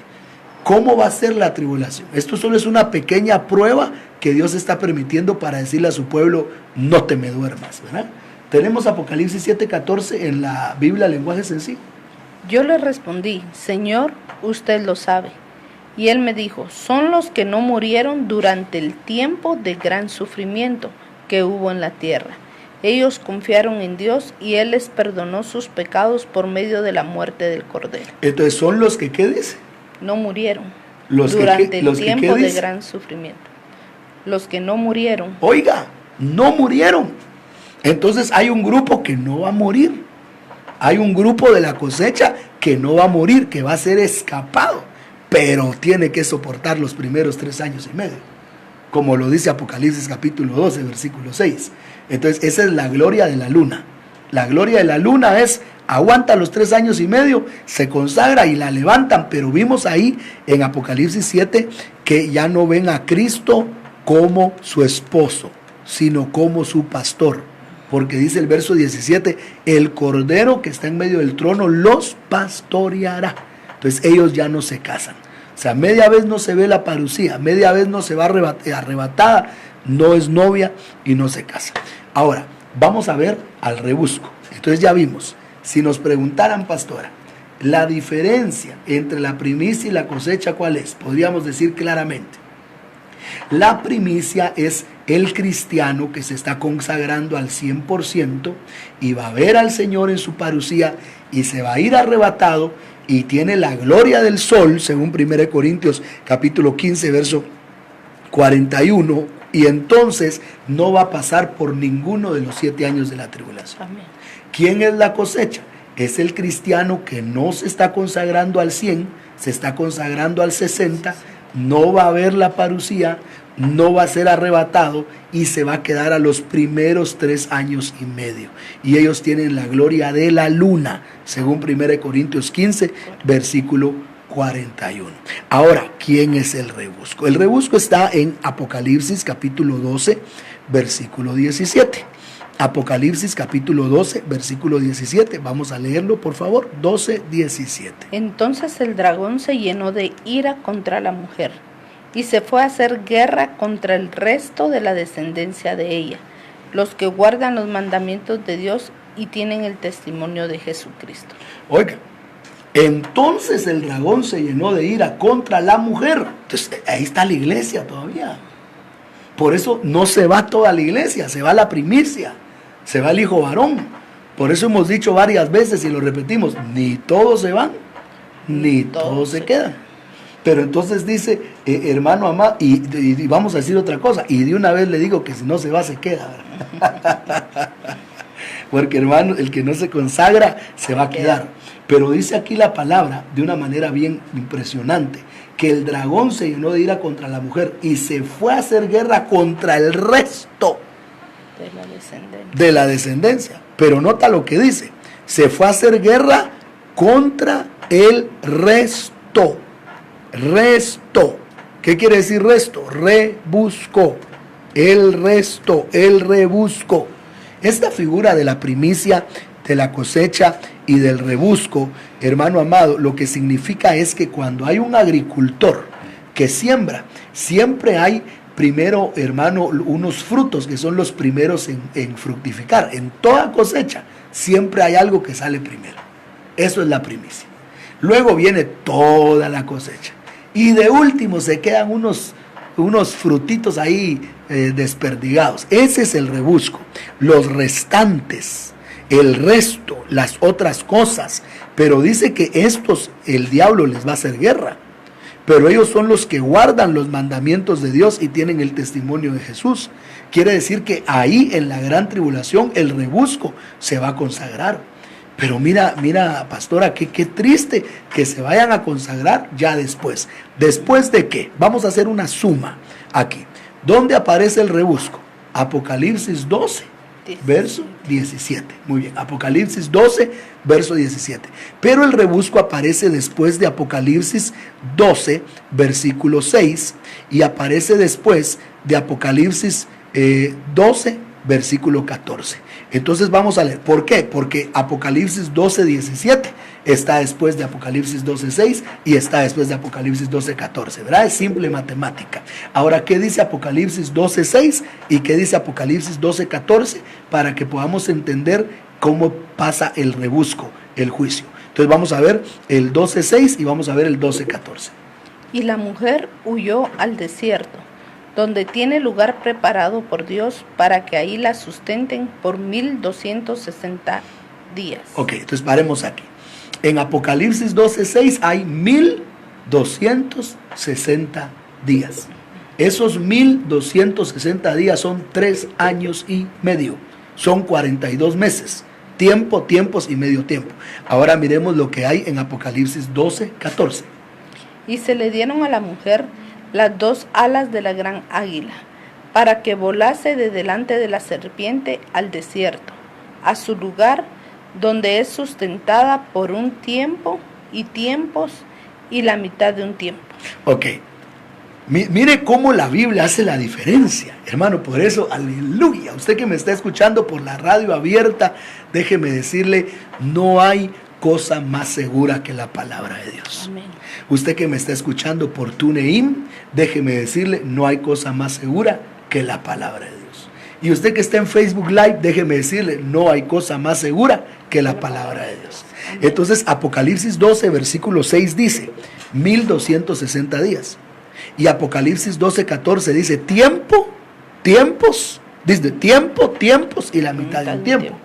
¿Cómo va a ser la tribulación? Esto solo es una pequeña prueba que Dios está permitiendo para decirle a su pueblo, no te me duermas, ¿verdad? Tenemos Apocalipsis 7:14 en la Biblia, lenguaje sencillo. Yo le respondí, Señor, usted lo sabe. Y él me dijo, son los que no murieron durante el tiempo de gran sufrimiento que hubo en la tierra. Ellos confiaron en Dios y Él les perdonó sus pecados por medio de la muerte del Cordero. Entonces, ¿son los que qué dice? No murieron durante el tiempo de gran sufrimiento. Los que no murieron. Oiga, no murieron. Entonces hay un grupo que no va a morir. Hay un grupo de la cosecha que no va a morir, que va a ser escapado, pero tiene que soportar los primeros 3 años y medio, como lo dice Apocalipsis capítulo 12, versículo 6. Entonces esa es la gloria de la luna. La gloria de la luna es, aguanta los 3 años y medio, se consagra y la levantan, pero vimos ahí en Apocalipsis 7 que ya no ven a Cristo como su esposo, sino como su pastor. Porque dice el verso 17, el Cordero que está en medio del trono los pastoreará. Entonces ellos ya no se casan. O sea, media vez no se ve la parucía, media vez no se va arrebatada, no es novia y no se casa. Ahora, vamos a ver al rebusco. Entonces ya vimos, si nos preguntaran, pastora, la diferencia entre la primicia y la cosecha, ¿cuál es? Podríamos decir claramente, la primicia es el cristiano que se está consagrando al 100% y va a ver al Señor en su parucía y se va a ir arrebatado y tiene la gloria del sol, según 1 Corintios capítulo 15, verso 41, y entonces no va a pasar por ninguno de los 7 años de la tribulación. Amén. ¿Quién es la cosecha? Es el cristiano que no se está consagrando al 100, se está consagrando al 60, no va a ver la parucía, no va a ser arrebatado y se va a quedar a los primeros 3 años y medio. Y ellos tienen la gloria de la luna, según 1 Corintios 15, versículo 41. Ahora, ¿quién es el rebusco? El rebusco está en Apocalipsis capítulo 12, versículo 17. Apocalipsis capítulo 12, versículo 17. Vamos a leerlo, por favor. 12, 17. Entonces el dragón se llenó de ira contra la mujer y se fue a hacer guerra contra el resto de la descendencia de ella, los que guardan los mandamientos de Dios y tienen el testimonio de Jesucristo. Oiga, entonces el dragón se llenó de ira contra la mujer. Entonces, ahí está la iglesia todavía. Por eso no se va toda la iglesia, se va la primicia, se va el hijo varón. Por eso hemos dicho varias veces y lo repetimos, ni todos se van, ni todos se quedan. Pero entonces dice, hermano amado, y vamos a decir otra cosa, y de una vez le digo que si no se va, se queda. Porque hermano, el que no se consagra, se va a quedar. Pero dice aquí la palabra de una manera bien impresionante, que el dragón se llenó de ira contra la mujer y se fue a hacer guerra contra el resto de la descendencia. Pero nota lo que dice, se fue a hacer guerra contra el resto. Resto. ¿Qué quiere decir resto? Rebusco. El resto, el rebusco. Esta figura de la primicia, de la cosecha y del rebusco, hermano amado, lo que significa es que cuando hay un agricultor que siembra, siempre hay primero, hermano, unos frutos que son los primeros en fructificar. En toda cosecha siempre hay algo que sale primero. Eso es la primicia. Luego viene toda la cosecha. Y de último se quedan unos frutitos ahí desperdigados. Ese es el rebusco. Los restantes, el resto, las otras cosas. Pero dice que estos, el diablo les va a hacer guerra. Pero ellos son los que guardan los mandamientos de Dios y tienen el testimonio de Jesús. Quiere decir que ahí en la gran tribulación el rebusco se va a consagrar. Pero mira, pastora, qué triste que se vayan a consagrar ya después. ¿Después de qué? Vamos a hacer una suma aquí. ¿Dónde aparece el rebusco? Apocalipsis 12, verso 17. Muy bien, Apocalipsis 12, verso 17. Pero el rebusco aparece después de Apocalipsis 12, versículo 6, y aparece después de Apocalipsis 12, versículo 14. Entonces vamos a leer. ¿Por qué? Porque Apocalipsis 12, 17 está después de Apocalipsis 12, 6 y está después de Apocalipsis 12, 14. ¿Verdad? Es simple matemática. Ahora, ¿qué dice Apocalipsis 12, 6 y qué dice Apocalipsis 12, 14? Para que podamos entender cómo pasa el rebusco, el juicio. Entonces vamos a ver el 12, 6 y vamos a ver el 12, 14. Y la mujer huyó al desierto, donde tiene lugar preparado por Dios para que ahí la sustenten por 1260 días. Ok, entonces paremos aquí. En Apocalipsis 12:6 hay 1260 días. Esos 1260 días son 3 años y medio. Son 42 meses. Tiempo, tiempos y medio tiempo. Ahora miremos lo que hay en Apocalipsis 12:14. Y se le dieron a la mujer las 2 alas de la gran águila, para que volase de delante de la serpiente al desierto, a su lugar donde es sustentada por un tiempo y tiempos y la mitad de un tiempo. Ok, mire cómo la Biblia hace la diferencia, hermano. Por eso, aleluya, usted que me está escuchando por la radio abierta, déjeme decirle, no hay cosa más segura que la palabra de Dios. Amén. Usted que me está escuchando por TuneIn, déjeme decirle, no hay cosa más segura que la palabra de Dios. Y usted que está en Facebook Live, déjeme decirle, no hay cosa más segura que la palabra de Dios. Entonces, Apocalipsis 12, versículo 6 dice, 1260 días. Y Apocalipsis 12, 14 dice, tiempo, tiempos, dice tiempo, tiempos y la mitad de un tiempo.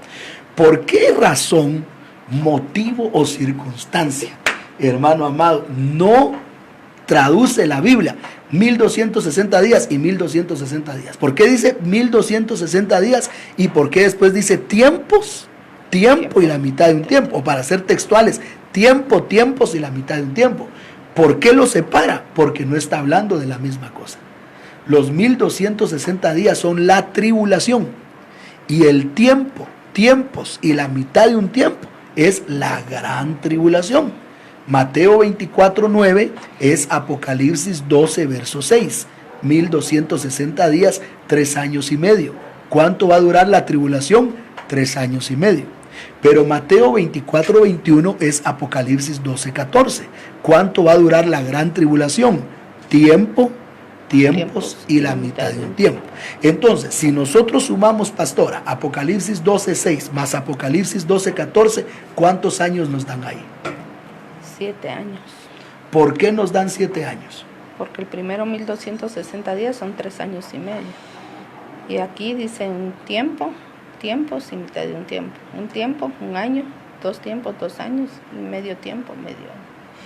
¿Por qué razón, motivo o circunstancia, hermano amado, no traduce la Biblia 1260 días y 1260 días? ¿Por qué dice 1260 días y por qué después dice tiempos, tiempo y la mitad de un tiempo? O para ser textuales, tiempo, tiempos y la mitad de un tiempo. ¿Por qué lo separa? Porque no está hablando de la misma cosa. Los 1260 días son la tribulación. Y el tiempos y la mitad de un tiempo es la gran tribulación. Mateo 24:9 es Apocalipsis 12, verso 6. 1260 días, 3 años y medio. ¿Cuánto va a durar la tribulación? 3 años y medio. Pero Mateo 24:21 es Apocalipsis 12:14. ¿Cuánto va a durar la gran tribulación? Tiempos y la mitad de un tiempo. Entonces, si nosotros sumamos, pastora, Apocalipsis 12:6 más Apocalipsis 12:14, ¿cuántos años nos dan ahí? 7 años. ¿Por qué nos dan 7 años? Porque el primero 1260 días son 3 años y medio. Y aquí dice un tiempos y mitad de un tiempo. Un tiempo, un año, 2 tiempos, 2 años, y medio tiempo,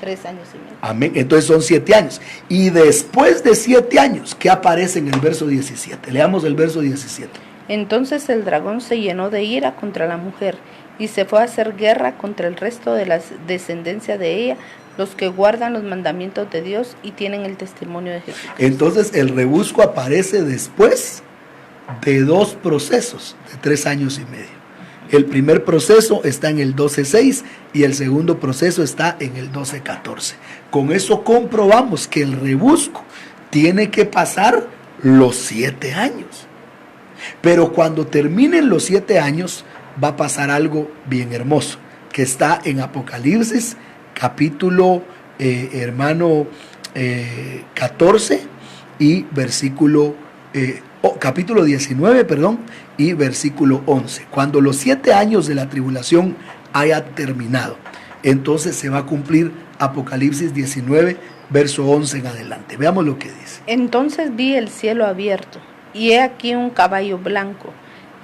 3 años y medio. Amén. Entonces son 7 años. Y después de 7 años, ¿qué aparece en el verso 17? Leamos el verso 17. Entonces el dragón se llenó de ira contra la mujer y se fue a hacer guerra contra el resto de la descendencia de ella, los que guardan los mandamientos de Dios y tienen el testimonio de Jesús. Entonces el rebusco aparece después de 2 procesos de 3 años y medio. El primer proceso está en el 12:6 y el segundo proceso está en el 12:14. Con eso comprobamos que el rebusco tiene que pasar los 7 años. Pero cuando terminen los 7 años va a pasar algo bien hermoso, que está en Apocalipsis capítulo 14 y versículo capítulo 19, y versículo 11. Cuando los 7 años de la tribulación haya terminado, entonces se va a cumplir Apocalipsis 19, verso 11 en adelante. Veamos lo que dice. Entonces vi el cielo abierto, y he aquí un caballo blanco,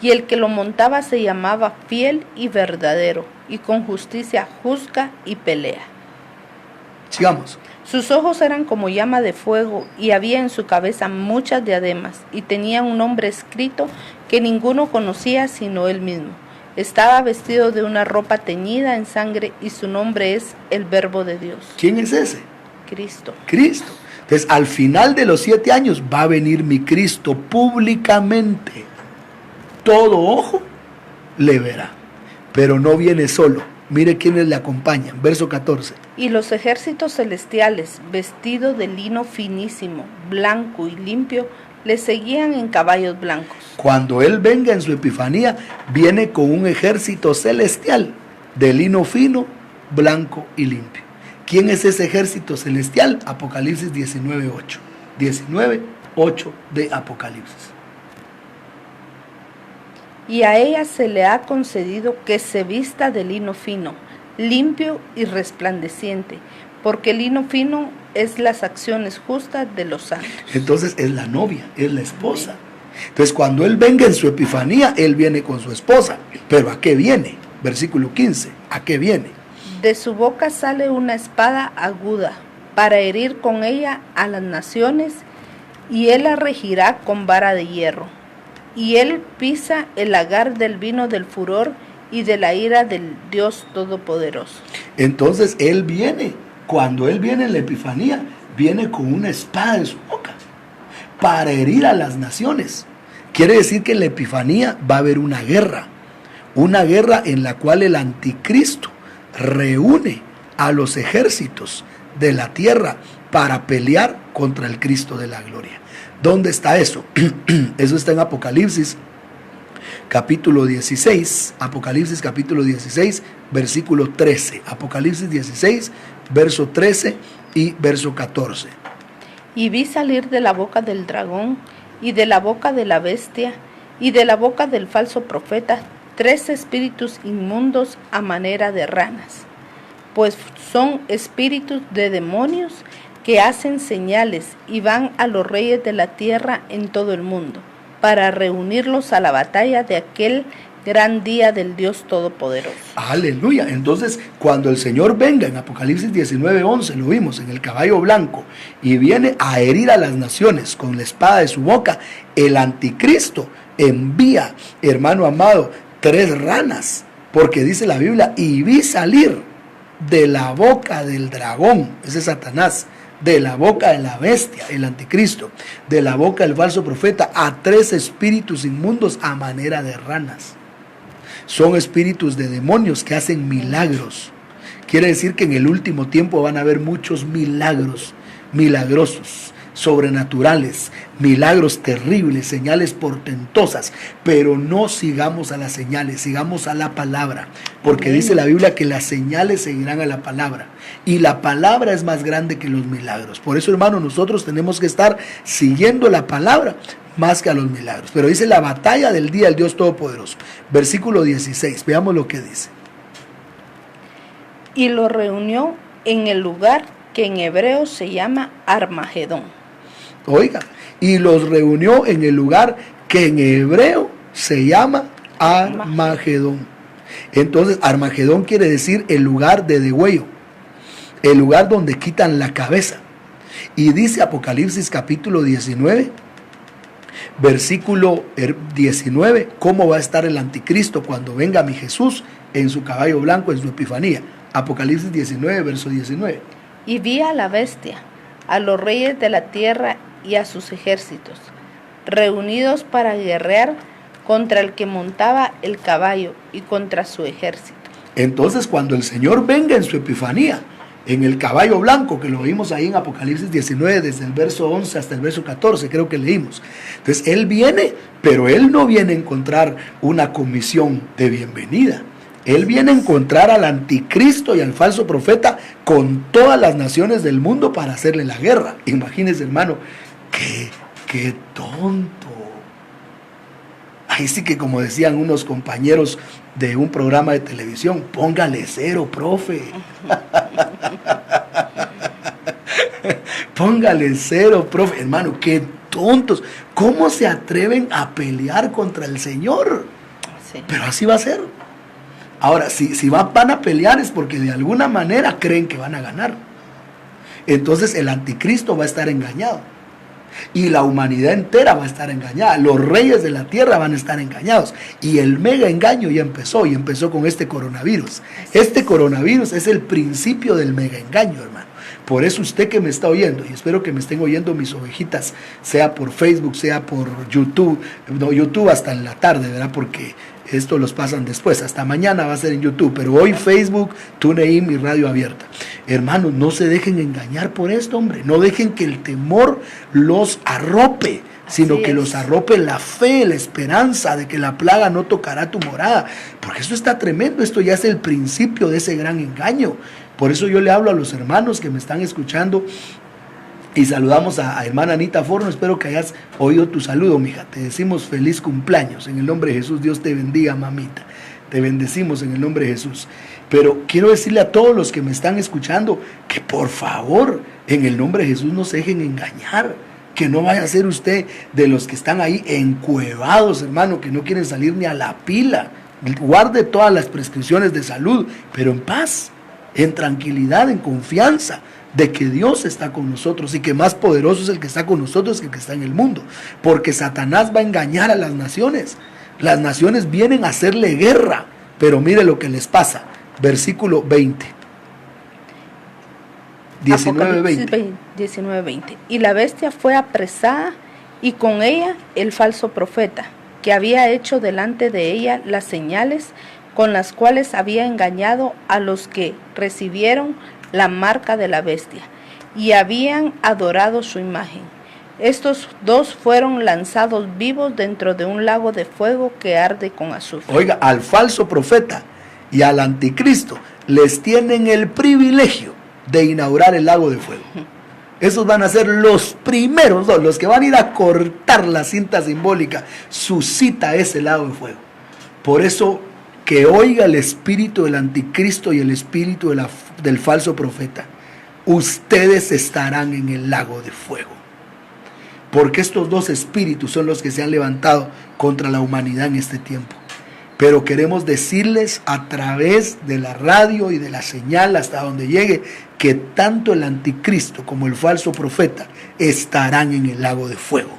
y el que lo montaba se llamaba Fiel y Verdadero, y con justicia juzga y pelea. Sigamos. Sus ojos eran como llama de fuego, y había en su cabeza muchas diademas, y tenía un nombre escrito que ninguno conocía sino él mismo. Estaba vestido de una ropa teñida en sangre, y su nombre es el Verbo de Dios. ¿Quién es ese? Cristo. Cristo. Entonces, al final de los 7 años va a venir mi Cristo públicamente. Todo ojo le verá, pero no viene solo. Mire quiénes le acompañan. Verso 14. Y los ejércitos celestiales, vestidos de lino finísimo, blanco y limpio, le seguían en caballos blancos. Cuando Él venga en su epifanía, viene con un ejército celestial de lino fino, blanco y limpio. ¿Quién es ese ejército celestial? Apocalipsis 19:8. 19:8 de Apocalipsis. Y a ella se le ha concedido que se vista de lino fino, limpio y resplandeciente, porque el lino fino es las acciones justas de los santos. Entonces es la novia, es la esposa. Entonces cuando Él venga en su epifanía, Él viene con su esposa. ¿Pero a qué viene? Versículo 15. ¿A qué viene? De su boca sale una espada aguda, para herir con ella a las naciones, y Él la regirá con vara de hierro. Y Él pisa el lagar del vino del furor y de la ira del Dios Todopoderoso. Entonces Él viene, cuando Él viene en la epifanía, viene con una espada en su boca para herir a las naciones. Quiere decir que en la epifanía va a haber una guerra en la cual el anticristo reúne a los ejércitos de la tierra para pelear contra el Cristo de la gloria. ¿Dónde está eso? Eso está en Apocalipsis capítulo 16, Apocalipsis capítulo 16, versículo 13. Apocalipsis 16, verso 13 y verso 14. Y vi salir de la boca del dragón, y de la boca de la bestia, y de la boca del falso profeta, 3 espíritus inmundos a manera de ranas, pues son espíritus de demonios que hacen señales y van a los reyes de la tierra en todo el mundo, para reunirlos a la batalla de aquel gran día del Dios Todopoderoso. Aleluya. Entonces, cuando el Señor venga en Apocalipsis 19:11, lo vimos en el caballo blanco, y viene a herir a las naciones con la espada de su boca, el anticristo envía, hermano amado, 3 ranas, porque dice la Biblia, y vi salir de la boca del dragón, ese es Satanás, de la boca de la bestia, el anticristo, de la boca del falso profeta, a 3 espíritus inmundos a manera de ranas. Son espíritus de demonios que hacen milagros. Quiere decir que en el último tiempo van a haber muchos milagros, milagrosos, sobrenaturales, milagros terribles, señales portentosas, pero no sigamos a las señales, sigamos a la palabra, porque dice la Biblia que las señales seguirán a la palabra, y la palabra es más grande que los milagros. Por eso, hermano, nosotros tenemos que estar siguiendo la palabra más que a los milagros. Pero dice la batalla del día del Dios Todopoderoso, versículo 16, veamos lo que dice. Y lo reunió en el lugar que en hebreo se llama Armagedón. Oiga, y los reunió en el lugar que en hebreo se llama Armagedón. Entonces, Armagedón quiere decir el lugar de degüello, el lugar donde quitan la cabeza. Y dice Apocalipsis capítulo 19, versículo 19, cómo va a estar el anticristo cuando venga mi Jesús en su caballo blanco, en su epifanía. Apocalipsis 19, verso 19. Y vi a la bestia, a los reyes de la tierra y a sus ejércitos, reunidos para guerrear contra el que montaba el caballo y contra su ejército. Entonces, cuando el Señor venga en su epifanía, en el caballo blanco, que lo vimos ahí en Apocalipsis 19, desde el verso 11 hasta el verso 14, creo que leímos. Entonces, Él viene, pero Él no viene a encontrar una comisión de bienvenida. Él viene a encontrar al anticristo y al falso profeta con todas las naciones del mundo para hacerle la guerra. Imagínense, hermano, qué tonto. Ahí sí que, como decían unos compañeros de un programa de televisión, póngale 0, profe. Póngale 0, profe. Hermano, qué tontos. ¿Cómo se atreven a pelear contra el Señor? Sí. Pero así va a ser. Ahora, si van a pelear es porque de alguna manera creen que van a ganar. Entonces el anticristo va a estar engañado. Y la humanidad entera va a estar engañada. Los reyes de la tierra van a estar engañados. Y el mega engaño ya empezó. Y empezó con este coronavirus. Este coronavirus es el principio del mega engaño, hermano. Por eso usted que me está oyendo, y espero que me estén oyendo mis ovejitas, sea por Facebook, sea por YouTube, no, YouTube hasta en la tarde, ¿verdad? Porque esto los pasan después, hasta mañana va a ser en YouTube, pero hoy Facebook, TuneIn y Radio Abierta. Hermanos, no se dejen engañar por esto, hombre, no dejen que el temor los arrope, sino que los arrope la fe, la esperanza de que la plaga no tocará tu morada, porque esto está tremendo, esto ya es el principio de ese gran engaño. Por eso yo le hablo a los hermanos que me están escuchando y saludamos a hermana Anita Forno. Espero que hayas oído tu saludo, mija. Te decimos feliz cumpleaños. En el nombre de Jesús, Dios te bendiga, mamita. Te bendecimos en el nombre de Jesús. Pero quiero decirle a todos los que me están escuchando que por favor, en el nombre de Jesús no se dejen engañar. Que no vaya a ser usted de los que están ahí encuevados, hermano, que no quieren salir ni a la pila. Guarde todas las prescripciones de salud, pero en paz, en tranquilidad, en confianza de que Dios está con nosotros y que más poderoso es el que está con nosotros que el que está en el mundo. Porque Satanás va a engañar a las naciones. Las naciones vienen a hacerle guerra, pero mire lo que les pasa. Versículo 20. 19:20. Y la bestia fue apresada y con ella el falso profeta, que había hecho delante de ella las señales con las cuales había engañado a los que recibieron la marca de la bestia y habían adorado su imagen. Estos dos fueron lanzados vivos dentro de un lago de fuego que arde con azufre. Oiga, al falso profeta y al anticristo les tienen el privilegio de inaugurar el lago de fuego. Esos van a ser los primeros dos, los que van a ir a cortar la cinta simbólica. Su cita es el lago de fuego. Por eso, que oiga el espíritu del anticristo y el espíritu del falso profeta. Ustedes estarán en el lago de fuego. Porque estos dos espíritus son los que se han levantado contra la humanidad en este tiempo. Pero queremos decirles a través de la radio y de la señal hasta donde llegue, que tanto el anticristo como el falso profeta estarán en el lago de fuego.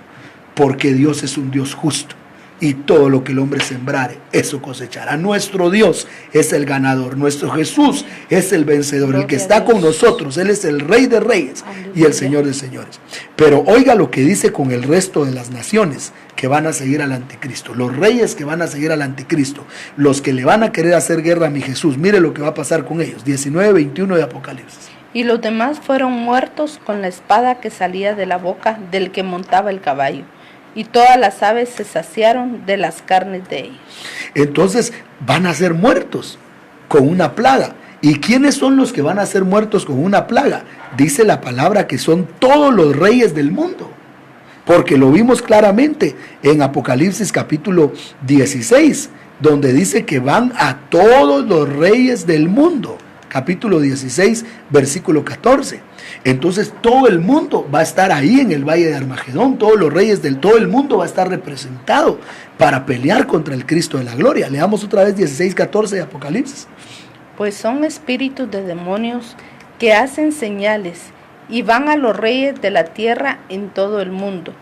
Porque Dios es un Dios justo. y todo lo que el hombre sembrare, eso cosechará. Nuestro Dios es el ganador, nuestro Jesús es el vencedor, el que está con nosotros. Él es el Rey de Reyes y el Señor de Señores. Pero oiga lo que dice con el resto de las naciones que van a seguir al anticristo, los reyes que van a seguir al anticristo, los que le van a querer hacer guerra a mi Jesús. Mire lo que va a pasar con ellos. 19:21 de Apocalipsis. Y los demás fueron muertos con la espada que salía de la boca del que montaba el caballo, y todas las aves se saciaron de las carnes de ellos. Entonces van a ser muertos con una plaga. ¿Y quiénes son los que van a ser muertos con una plaga? Dice la palabra que son todos los reyes del mundo, porque lo vimos claramente en Apocalipsis capítulo 16, donde dice que van a todos los reyes del mundo. Capítulo 16, versículo 14. Entonces todo el mundo va a estar ahí en el valle de Armagedón, todos los reyes del todo el mundo va a estar representado para pelear contra el Cristo de la gloria. Leamos otra vez 16:14 de Apocalipsis. Pues son espíritus de demonios que hacen señales y van a los reyes de la tierra en todo el mundo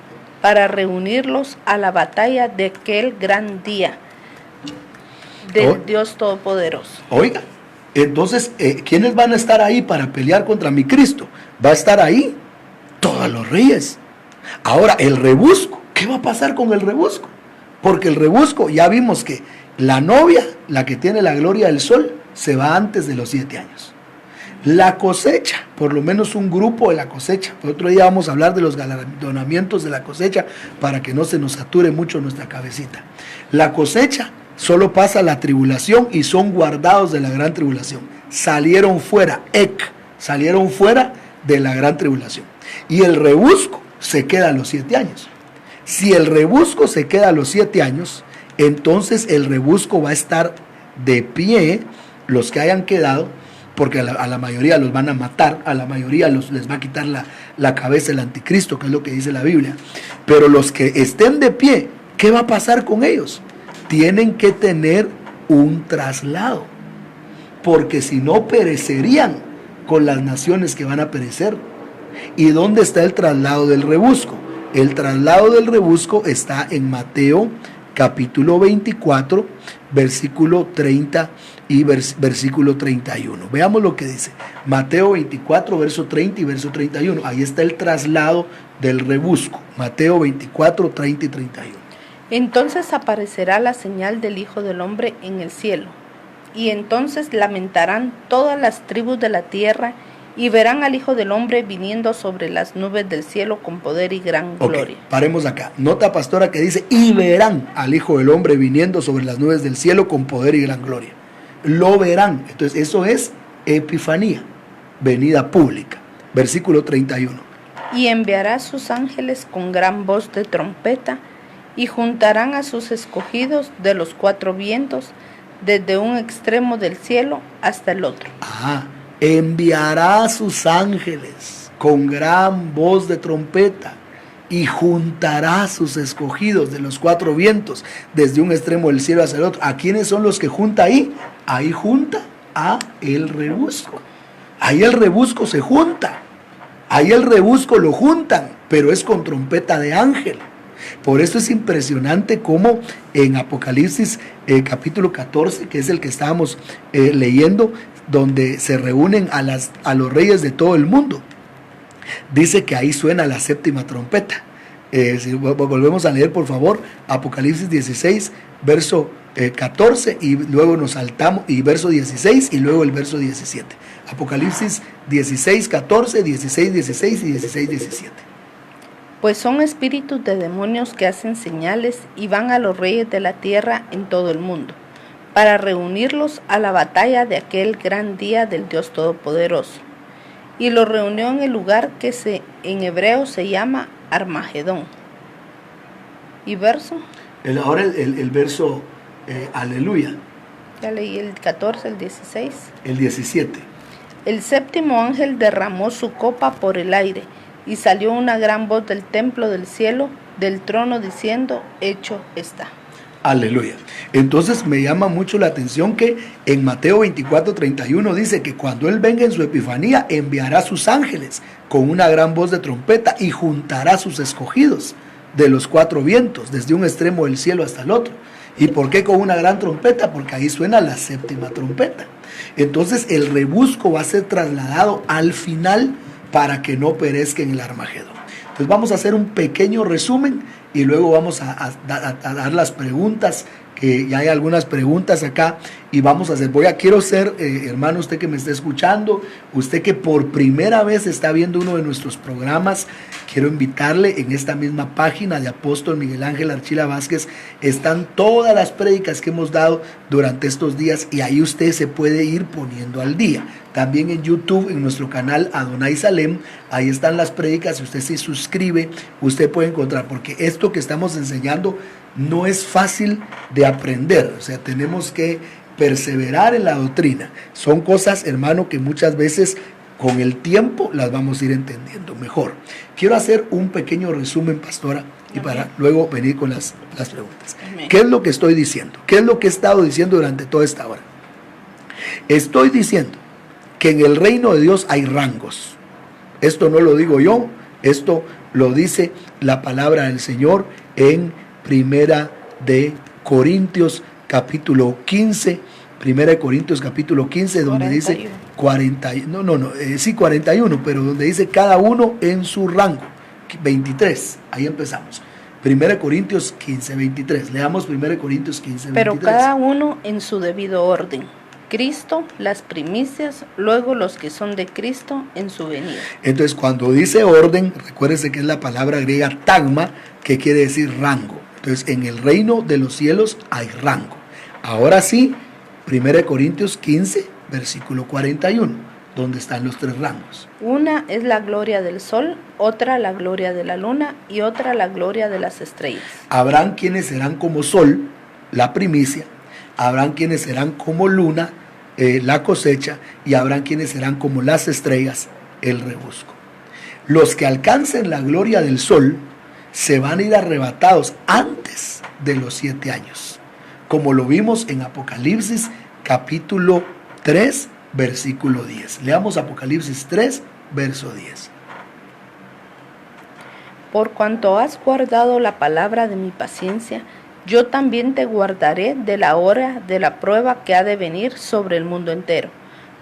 para reunirlos a la batalla de aquel gran día del Dios Todopoderoso. Oiga, entonces, ¿quiénes van a estar ahí para pelear contra mi Cristo? Va a estar ahí todos los reyes. Ahora, el rebusco, ¿qué va a pasar con el rebusco? Porque el rebusco, ya vimos que la novia, la que tiene la gloria del sol, se va antes de los 7 años. La cosecha, por lo menos un grupo de la cosecha. Otro día vamos a hablar de los galardonamientos de la cosecha para que no se nos sature mucho nuestra cabecita. La cosecha solo pasa la tribulación y son guardados de la gran tribulación. Salieron fuera, salieron fuera de la gran tribulación. Y el rebusco se queda a los 7 años. Si el rebusco se queda a los 7 años, entonces el rebusco va a estar de pie, los que hayan quedado, porque a la mayoría los van a matar, a la mayoría les va a quitar la cabeza el anticristo, que es lo que dice la Biblia. Pero los que estén de pie, ¿qué va a pasar con ellos? Tienen que tener un traslado, porque si no perecerían con las naciones que van a perecer. ¿Y dónde está el traslado del rebusco? El traslado del rebusco está en Mateo capítulo 24, versículo 30 y versículo 31. Veamos lo que dice. Mateo 24, verso 30 y verso 31. Ahí está el traslado del rebusco. Mateo 24, 30 y 31. Entonces aparecerá la señal del Hijo del Hombre en el cielo, y entonces lamentarán todas las tribus de la tierra, y verán al Hijo del Hombre viniendo sobre las nubes del cielo con poder y gran gloria. Paremos acá. Nota, pastora, que dice, y verán al Hijo del Hombre viniendo sobre las nubes del cielo con poder y gran gloria. Lo verán. Entonces eso es epifanía, venida pública. Versículo 31. Y enviará sus ángeles con gran voz de trompeta, y juntarán a sus escogidos de los 4 vientos, desde un extremo del cielo hasta el otro. Enviará a sus ángeles con gran voz de trompeta y juntará a sus escogidos de los 4 vientos, desde un extremo del cielo hacia el otro. ¿A quiénes son los que junta ahí? Ahí junta a el rebusco. Ahí el rebusco se junta. Ahí el rebusco lo juntan, pero es con trompeta de ángel. Por eso es impresionante cómo en Apocalipsis capítulo 14, que es el que estábamos leyendo, donde se reúnen a los reyes de todo el mundo, dice que ahí suena la 7ª trompeta. Si volvemos a leer, por favor, Apocalipsis 16, verso 14, y luego nos saltamos, y verso 16, y luego el verso 17. Apocalipsis 16, 14, 16, 16 y 16, 17. Pues son espíritus de demonios que hacen señales y van a los reyes de la tierra en todo el mundo, para reunirlos a la batalla de aquel gran día del Dios Todopoderoso. Y los reunió en el lugar que en hebreo se llama Armagedón. ¿Y verso? Ahora el verso, aleluya. Ya leí el 14, el 16. El 17. El 7º ángel derramó su copa por el aire, y salió una gran voz del templo del cielo, del trono, diciendo, hecho está. Aleluya. Entonces me llama mucho la atención que en Mateo 24, 31 dice que cuando Él venga en su epifanía, enviará a sus ángeles con una gran voz de trompeta y juntará a sus escogidos de los cuatro vientos, desde un extremo del cielo hasta el otro. ¿Y por qué con una gran trompeta? Porque ahí suena la séptima trompeta. Entonces el rebusco va a ser trasladado al final para que no perezca en el Armagedón. Entonces vamos a hacer un pequeño resumen y luego vamos a dar las preguntas, que ya hay algunas preguntas acá y vamos a hacer. Quiero ser, hermano, usted que me está escuchando, usted que por primera vez está viendo uno de nuestros programas, quiero invitarle. En esta misma página de Apóstol Miguel Ángel Archila Vázquez están todas las prédicas que hemos dado durante estos días y ahí usted se puede ir poniendo al día. También en YouTube, en nuestro canal Adonai Salem, ahí están las prédicas. Si usted se suscribe, usted puede encontrar, porque esto que estamos enseñando no es fácil de aprender. O sea, tenemos que perseverar en la doctrina. Son cosas, hermano, que muchas veces con el tiempo las vamos a ir entendiendo mejor. Quiero hacer un pequeño resumen, pastora, y para luego venir con las preguntas. Amén. ¿Qué es lo que estoy diciendo? ¿Qué es lo que he estado diciendo durante toda esta hora? Estoy diciendo que en el reino de Dios hay rangos. Esto no lo digo yo, esto lo dice la palabra del Señor en Primera de Corintios capítulo 15, Primera de Corintios capítulo 15, donde 41. dice 41, pero donde dice cada uno en su rango. 23, ahí empezamos. Primera de Corintios 15, 23. Leamos Primera de Corintios 15, 23. Pero cada uno en su debido orden. Cristo, las primicias, luego los que son de Cristo en su venida. Entonces, cuando dice orden, recuérdese que es la palabra griega tagma, que quiere decir rango. Entonces, en el reino de los cielos hay rango. Ahora sí, 1 Corintios 15, versículo 41, donde están los tres rangos. Una es la gloria del sol, otra la gloria de la luna y otra la gloria de las estrellas. Habrán quienes serán como sol, la primicia, habrán quienes serán como luna, la cosecha, y habrán quienes serán como las estrellas, el rebusco. Los que alcancen la gloria del sol se van a ir arrebatados antes de los 7 años, como lo vimos en Apocalipsis capítulo 3, versículo 10. Leamos Apocalipsis 3, verso 10. Por cuanto has guardado la palabra de mi paciencia, yo también te guardaré de la hora de la prueba que ha de venir sobre el mundo entero,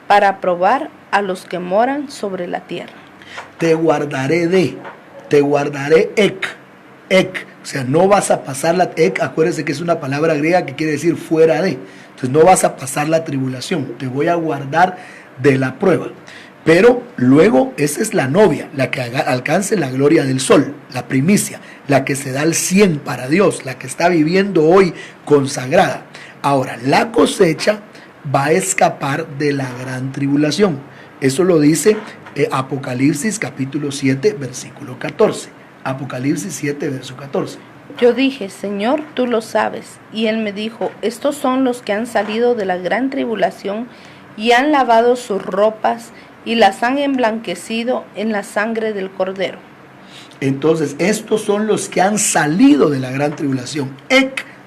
para probar a los que moran sobre la tierra. Te guardaré ek, o sea, no vas a pasar la ek, acuérdense que es una palabra griega que quiere decir fuera de, entonces no vas a pasar la tribulación, te voy a guardar de la prueba. Pero luego esa es la novia, la que alcance la gloria del sol, la primicia, la que se da el 100 para Dios, la que está viviendo hoy consagrada. Ahora, la cosecha va a escapar de la gran tribulación. Eso lo dice Apocalipsis capítulo 7, versículo 14. Apocalipsis 7, verso 14. Yo dije, Señor, tú lo sabes. Y él me dijo, estos son los que han salido de la gran tribulación y han lavado sus ropas y las han emblanquecido en la sangre del Cordero. Entonces, estos son los que han salido de la gran tribulación,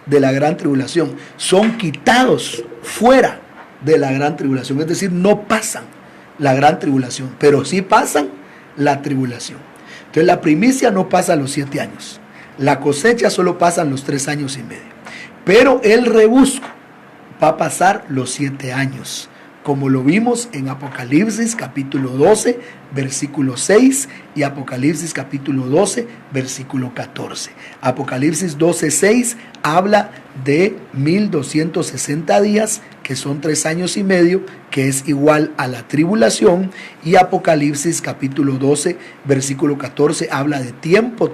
de la gran tribulación, son quitados fuera de la gran tribulación, es decir, no pasan la gran tribulación, pero sí pasan la tribulación. Entonces, la primicia no pasa los 7 años, la cosecha solo pasan los 3 años y medio, pero el rebusco va a pasar los 7 años, como lo vimos en Apocalipsis capítulo 12, versículo 6 y Apocalipsis capítulo 12, versículo 14. Apocalipsis 12, 6 habla de 1260 días, que son 3 años y medio, que es igual a la tribulación, y Apocalipsis capítulo 12, versículo 14 habla de tiempos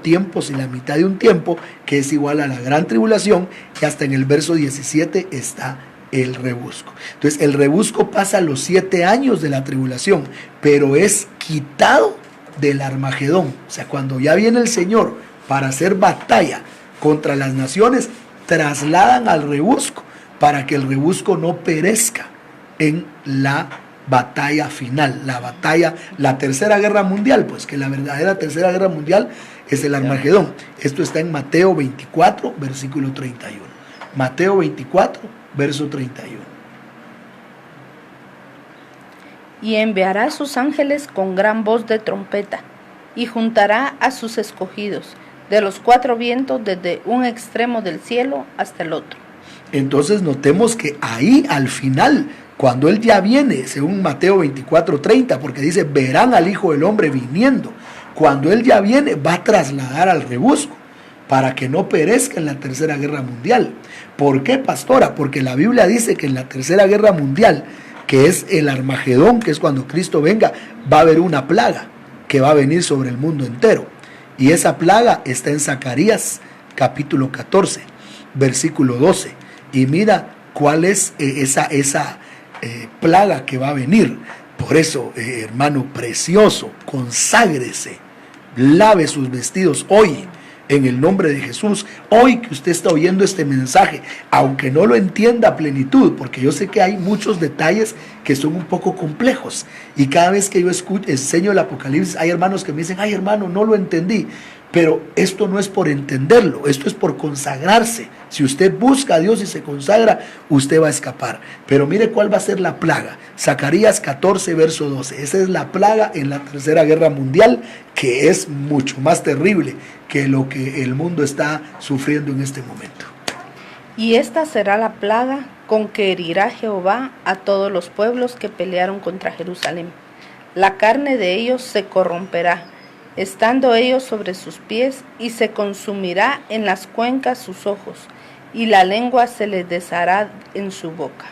y la mitad de un tiempo, que es igual a la gran tribulación, y hasta en el verso 17 está el rebusco. Entonces el rebusco pasa los 7 años de la tribulación, pero es quitado del Armagedón. O sea, cuando ya viene el Señor para hacer batalla contra las naciones, trasladan al rebusco para que el rebusco no perezca en la batalla final, la tercera guerra mundial, pues que la verdadera tercera guerra mundial es el Armagedón. Esto está en Mateo 24, versículo 31. Mateo 24, verso 31. Y enviará sus ángeles con gran voz de trompeta, y juntará a sus escogidos de los 4 vientos desde un extremo del cielo hasta el otro. Entonces notemos que ahí al final, cuando Él ya viene, según Mateo 24:30, porque dice, verán al Hijo del Hombre viniendo. Cuando Él ya viene, va a trasladar al rebusco para que no perezca en la Tercera Guerra Mundial. ¿Por qué, pastora? Porque la Biblia dice que en la Tercera Guerra Mundial, que es el Armagedón, que es cuando Cristo venga, va a haber una plaga que va a venir sobre el mundo entero. Y esa plaga está en Zacarías capítulo 14, versículo 12. Y mira cuál es esa plaga que va a venir. Por eso, hermano precioso, conságrese, lave sus vestidos hoy, en el nombre de Jesús. Hoy que usted está oyendo este mensaje, aunque no lo entienda a plenitud, porque yo sé que hay muchos detalles que son un poco complejos, y cada vez que yo enseño el Apocalipsis, hay hermanos que me dicen, ay hermano, no lo entendí. Pero esto no es por entenderlo, esto es por consagrarse. Si usted busca a Dios y se consagra, usted va a escapar. Pero mire cuál va a ser la plaga. Zacarías 14, verso 12. Esa es la plaga en la Tercera Guerra Mundial, que es mucho más terrible que lo que el mundo está sufriendo en este momento. Y esta será la plaga con que herirá Jehová a todos los pueblos que pelearon contra Jerusalén. La carne de ellos se corromperá, estando ellos sobre sus pies, y se consumirá en las cuencas sus ojos, y la lengua se les deshará en su boca.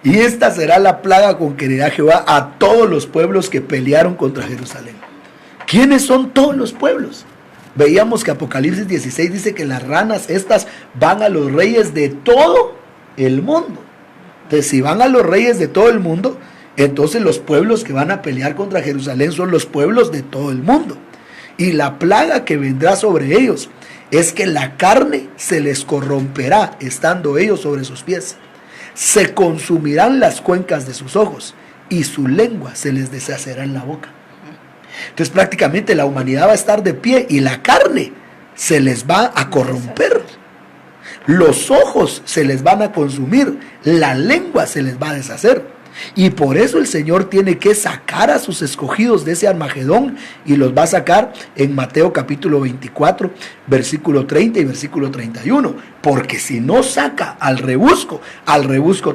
Y esta será la plaga con que herirá Jehová a todos los pueblos que pelearon contra Jerusalén. ¿Quiénes son todos los pueblos? Veíamos que Apocalipsis 16 dice que las ranas estas van a los reyes de todo el mundo. Entonces, si van a los reyes de todo el mundo, entonces los pueblos que van a pelear contra Jerusalén son los pueblos de todo el mundo. Y la plaga que vendrá sobre ellos es que la carne se les corromperá estando ellos sobre sus pies. Se consumirán las cuencas de sus ojos y su lengua se les deshacerá en la boca. Entonces prácticamente la humanidad va a estar de pie y la carne se les va a corromper. Los ojos se les van a consumir, la lengua se les va a deshacer. Y por eso el Señor tiene que sacar a sus escogidos de ese Armagedón, y los va a sacar en Mateo capítulo 24, versículo 30 y versículo 31. Porque si no saca al rebusco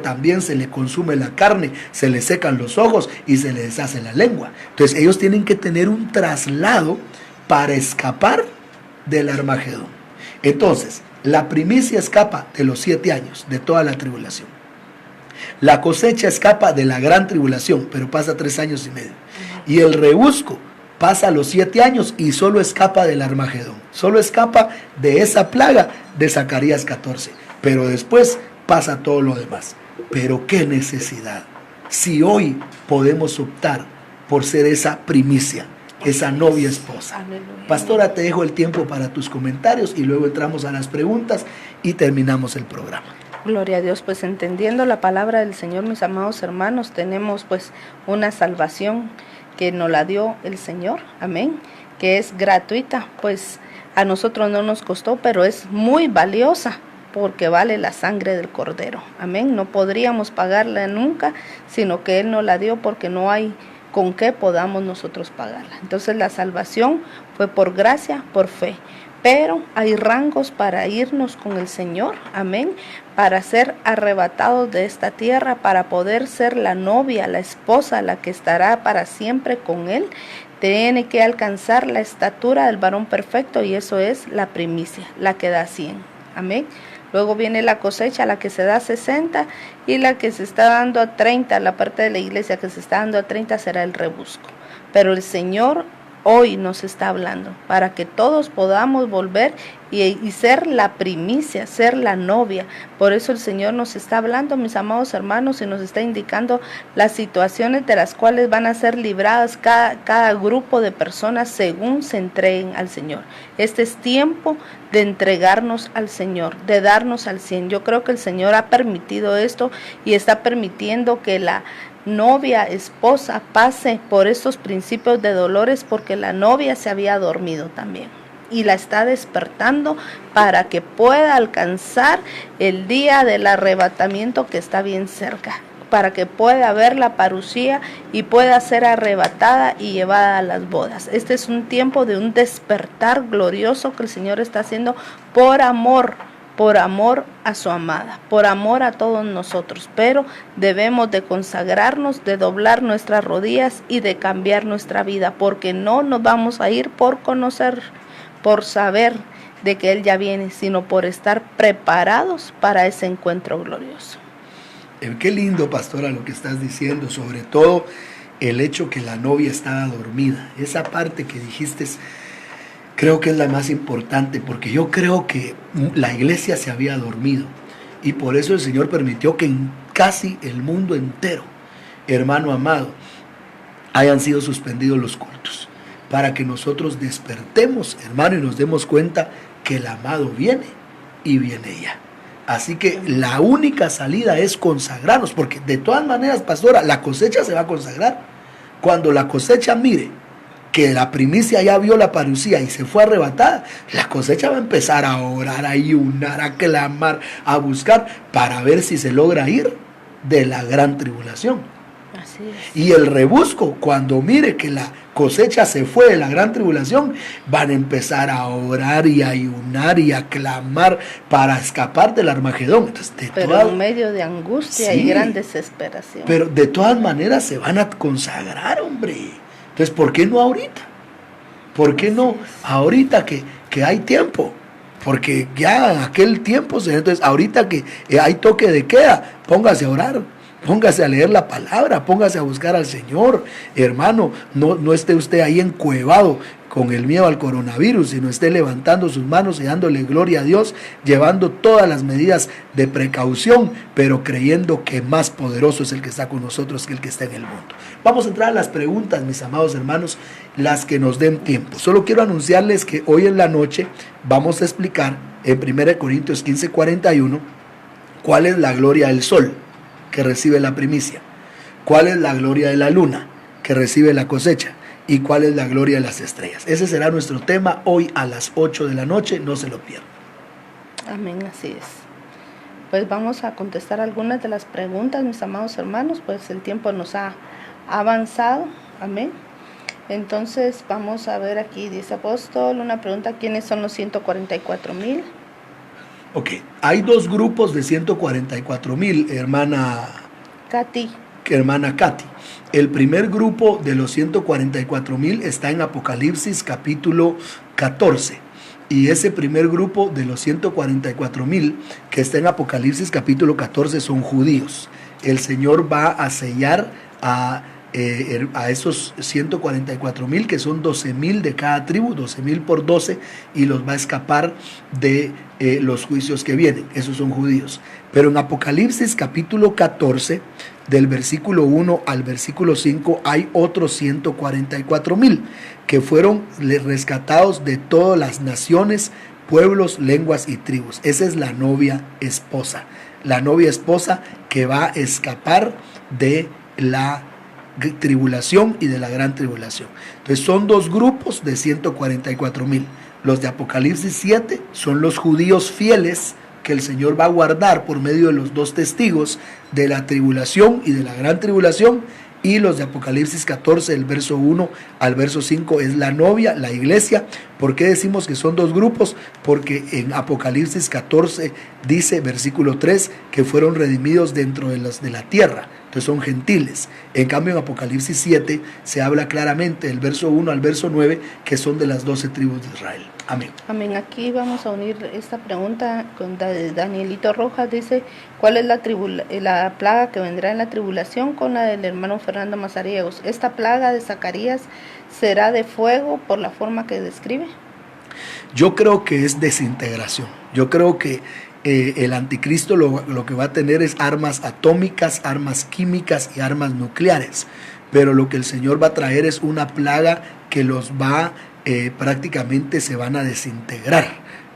también se le consume la carne, se le secan los ojos y se le deshace la lengua. Entonces ellos tienen que tener un traslado para escapar del Armagedón. Entonces, la primicia escapa de los 7 años, de toda la tribulación. La cosecha escapa de la gran tribulación, pero pasa 3 años y medio. Y el rebusco pasa los 7 años y solo escapa del Armagedón. Solo escapa de esa plaga de Zacarías 14. Pero después pasa todo lo demás. Pero qué necesidad. Si hoy podemos optar por ser esa primicia, esa novia esposa. Aleluya. Pastora, te dejo el tiempo para tus comentarios y luego entramos a las preguntas y terminamos el programa. Gloria a Dios, pues entendiendo la palabra del Señor, mis amados hermanos, tenemos pues una salvación que nos la dio el Señor, amén, que es gratuita, pues a nosotros no nos costó, pero es muy valiosa porque vale la sangre del Cordero, amén. No podríamos pagarla nunca, sino que Él nos la dio porque no hay con qué podamos nosotros pagarla. Entonces la salvación fue por gracia, por fe. Pero hay rangos para irnos con el Señor, amén, para ser arrebatados de esta tierra, para poder ser la novia, la esposa, la que estará para siempre con Él. Tiene que alcanzar la estatura del varón perfecto, y eso es la primicia, la que da 100, amén. Luego viene la cosecha, la que se da 60, y la que se está dando a 30, la parte de la iglesia que se está dando a 30 será el rebusco. Pero el Señor hoy nos está hablando para que todos podamos volver y ser la primicia, ser la novia. Por eso el Señor nos está hablando, mis amados hermanos, y nos está indicando las situaciones de las cuales van a ser libradas cada grupo de personas según se entreguen al Señor. Este es tiempo de entregarnos al Señor, de darnos al 100. Yo creo que el Señor ha permitido esto y está permitiendo que la novia, esposa, pase por estos principios de dolores, porque la novia se había dormido también y la está despertando para que pueda alcanzar el día del arrebatamiento que está bien cerca. para que pueda ver la parucía y pueda ser arrebatada y llevada a las bodas. Este es un tiempo de un despertar glorioso que el Señor está haciendo por amor a su amada, por amor a todos nosotros, pero debemos de consagrarnos, de doblar nuestras rodillas y de cambiar nuestra vida, porque no nos vamos a ir por conocer, por saber de que Él ya viene, sino por estar preparados para ese encuentro glorioso. Qué lindo, pastora, lo que estás diciendo, sobre todo el hecho que la novia estaba dormida. Esa parte que dijiste creo que es la más importante, porque yo creo que la iglesia se había dormido y por eso el Señor permitió que en casi el mundo entero, hermano amado, hayan sido suspendidos los cultos, para que nosotros despertemos, hermano, y nos demos cuenta que el amado viene y viene ya. Así que la única salida es consagrarnos, porque de todas maneras, pastora, la cosecha se va a consagrar. Cuando la cosecha mire que la primicia ya vio la parucía y se fue arrebatada, la cosecha va a empezar a orar, a ayunar, a clamar, a buscar para ver si se logra ir de la gran tribulación. Así es. Y el rebusco, cuando mire que la cosecha se fue de la gran tribulación, van a empezar a orar y a ayunar y a clamar para escapar del Armagedón. Entonces, pero en medio de angustia y gran desesperación. Pero de todas maneras se van a consagrar, hombre. Entonces, ¿por qué no ahorita? ¿Por qué no ahorita que hay tiempo? Porque ya en aquel tiempo, entonces ahorita que hay toque de queda, póngase a orar. Póngase a leer la palabra, póngase a buscar al Señor, hermano, no esté usted ahí encuevado con el miedo al coronavirus, sino esté levantando sus manos y dándole gloria a Dios, llevando todas las medidas de precaución, pero creyendo que más poderoso es el que está con nosotros que el que está en el mundo. Vamos a entrar a las preguntas, mis amados hermanos, las que nos den tiempo. Solo quiero anunciarles que hoy en la noche vamos a explicar en 1 Corintios 15:41 cuál es la gloria del sol que recibe la primicia, cuál es la gloria de la luna que recibe la cosecha y cuál es la gloria de las estrellas. Ese será nuestro tema hoy a las 8 de la noche, no se lo pierdan. Amén, así es. Pues vamos a contestar algunas de las preguntas, mis amados hermanos, pues el tiempo nos ha avanzado, amén. Entonces vamos a ver aquí, dice apóstol, una pregunta: ¿quiénes son los 144,000? Ok, hay dos grupos de 144,000, hermana Katy. El primer grupo de los 144,000 está en Apocalipsis capítulo 14. Y ese primer grupo de los 144,000 que está en Apocalipsis capítulo 14 son judíos. El Señor va a sellar a esos 144,000, que son 12,000 de cada tribu, 12,000 por 12, y los va a escapar de los juicios que vienen. Esos son judíos. Pero en Apocalipsis capítulo 14, del versículo 1 al versículo 5, hay otros 144,000 que fueron rescatados de todas las naciones, pueblos, lenguas y tribus. Esa es la novia esposa. La novia esposa que va a escapar de la tribulación y de la gran tribulación. Entonces son dos grupos de 144,000. Los de Apocalipsis 7 son los judíos fieles que el Señor va a guardar por medio de los dos testigos de la tribulación y de la gran tribulación. Y los de Apocalipsis 14, el verso 1 al verso 5, es la novia, la iglesia. ¿Por qué decimos que son dos grupos? Porque en Apocalipsis 14 dice, versículo 3, que fueron redimidos dentro de la tierra. Entonces son gentiles. En cambio en Apocalipsis 7 se habla claramente, del verso 1 al verso 9, que son de las 12 tribus de Israel. Amén. Amén. Aquí vamos a unir esta pregunta con Danielito Rojas. Dice, ¿cuál es la plaga que vendrá en la tribulación con la del hermano Fernando Mazariegos? ¿Esta plaga de Zacarías será de fuego por la forma que describe? Yo creo que es desintegración. Yo creo que el anticristo lo que va a tener es armas atómicas, armas químicas y armas nucleares. Pero lo que el Señor va a traer es una plaga que los va prácticamente se van a desintegrar.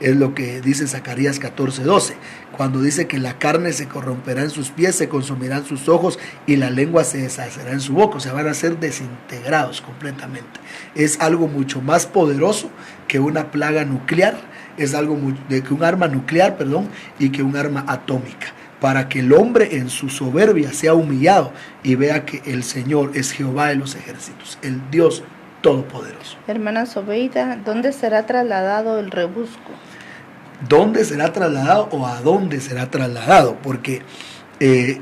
Es lo que dice Zacarías 14:12, cuando dice que la carne se corromperá en sus pies, se consumirán sus ojos y la lengua se deshacerá en su boca. O sea, van a ser desintegrados completamente. Es algo mucho más poderoso que una plaga nuclear, es algo que un arma nuclear, y que un arma atómica. para que el hombre en su soberbia sea humillado y vea que el Señor es Jehová de los ejércitos, el Dios Todopoderoso. Hermana Sobeida, ¿dónde será trasladado el rebusco? ¿Dónde será trasladado o a dónde será trasladado? Porque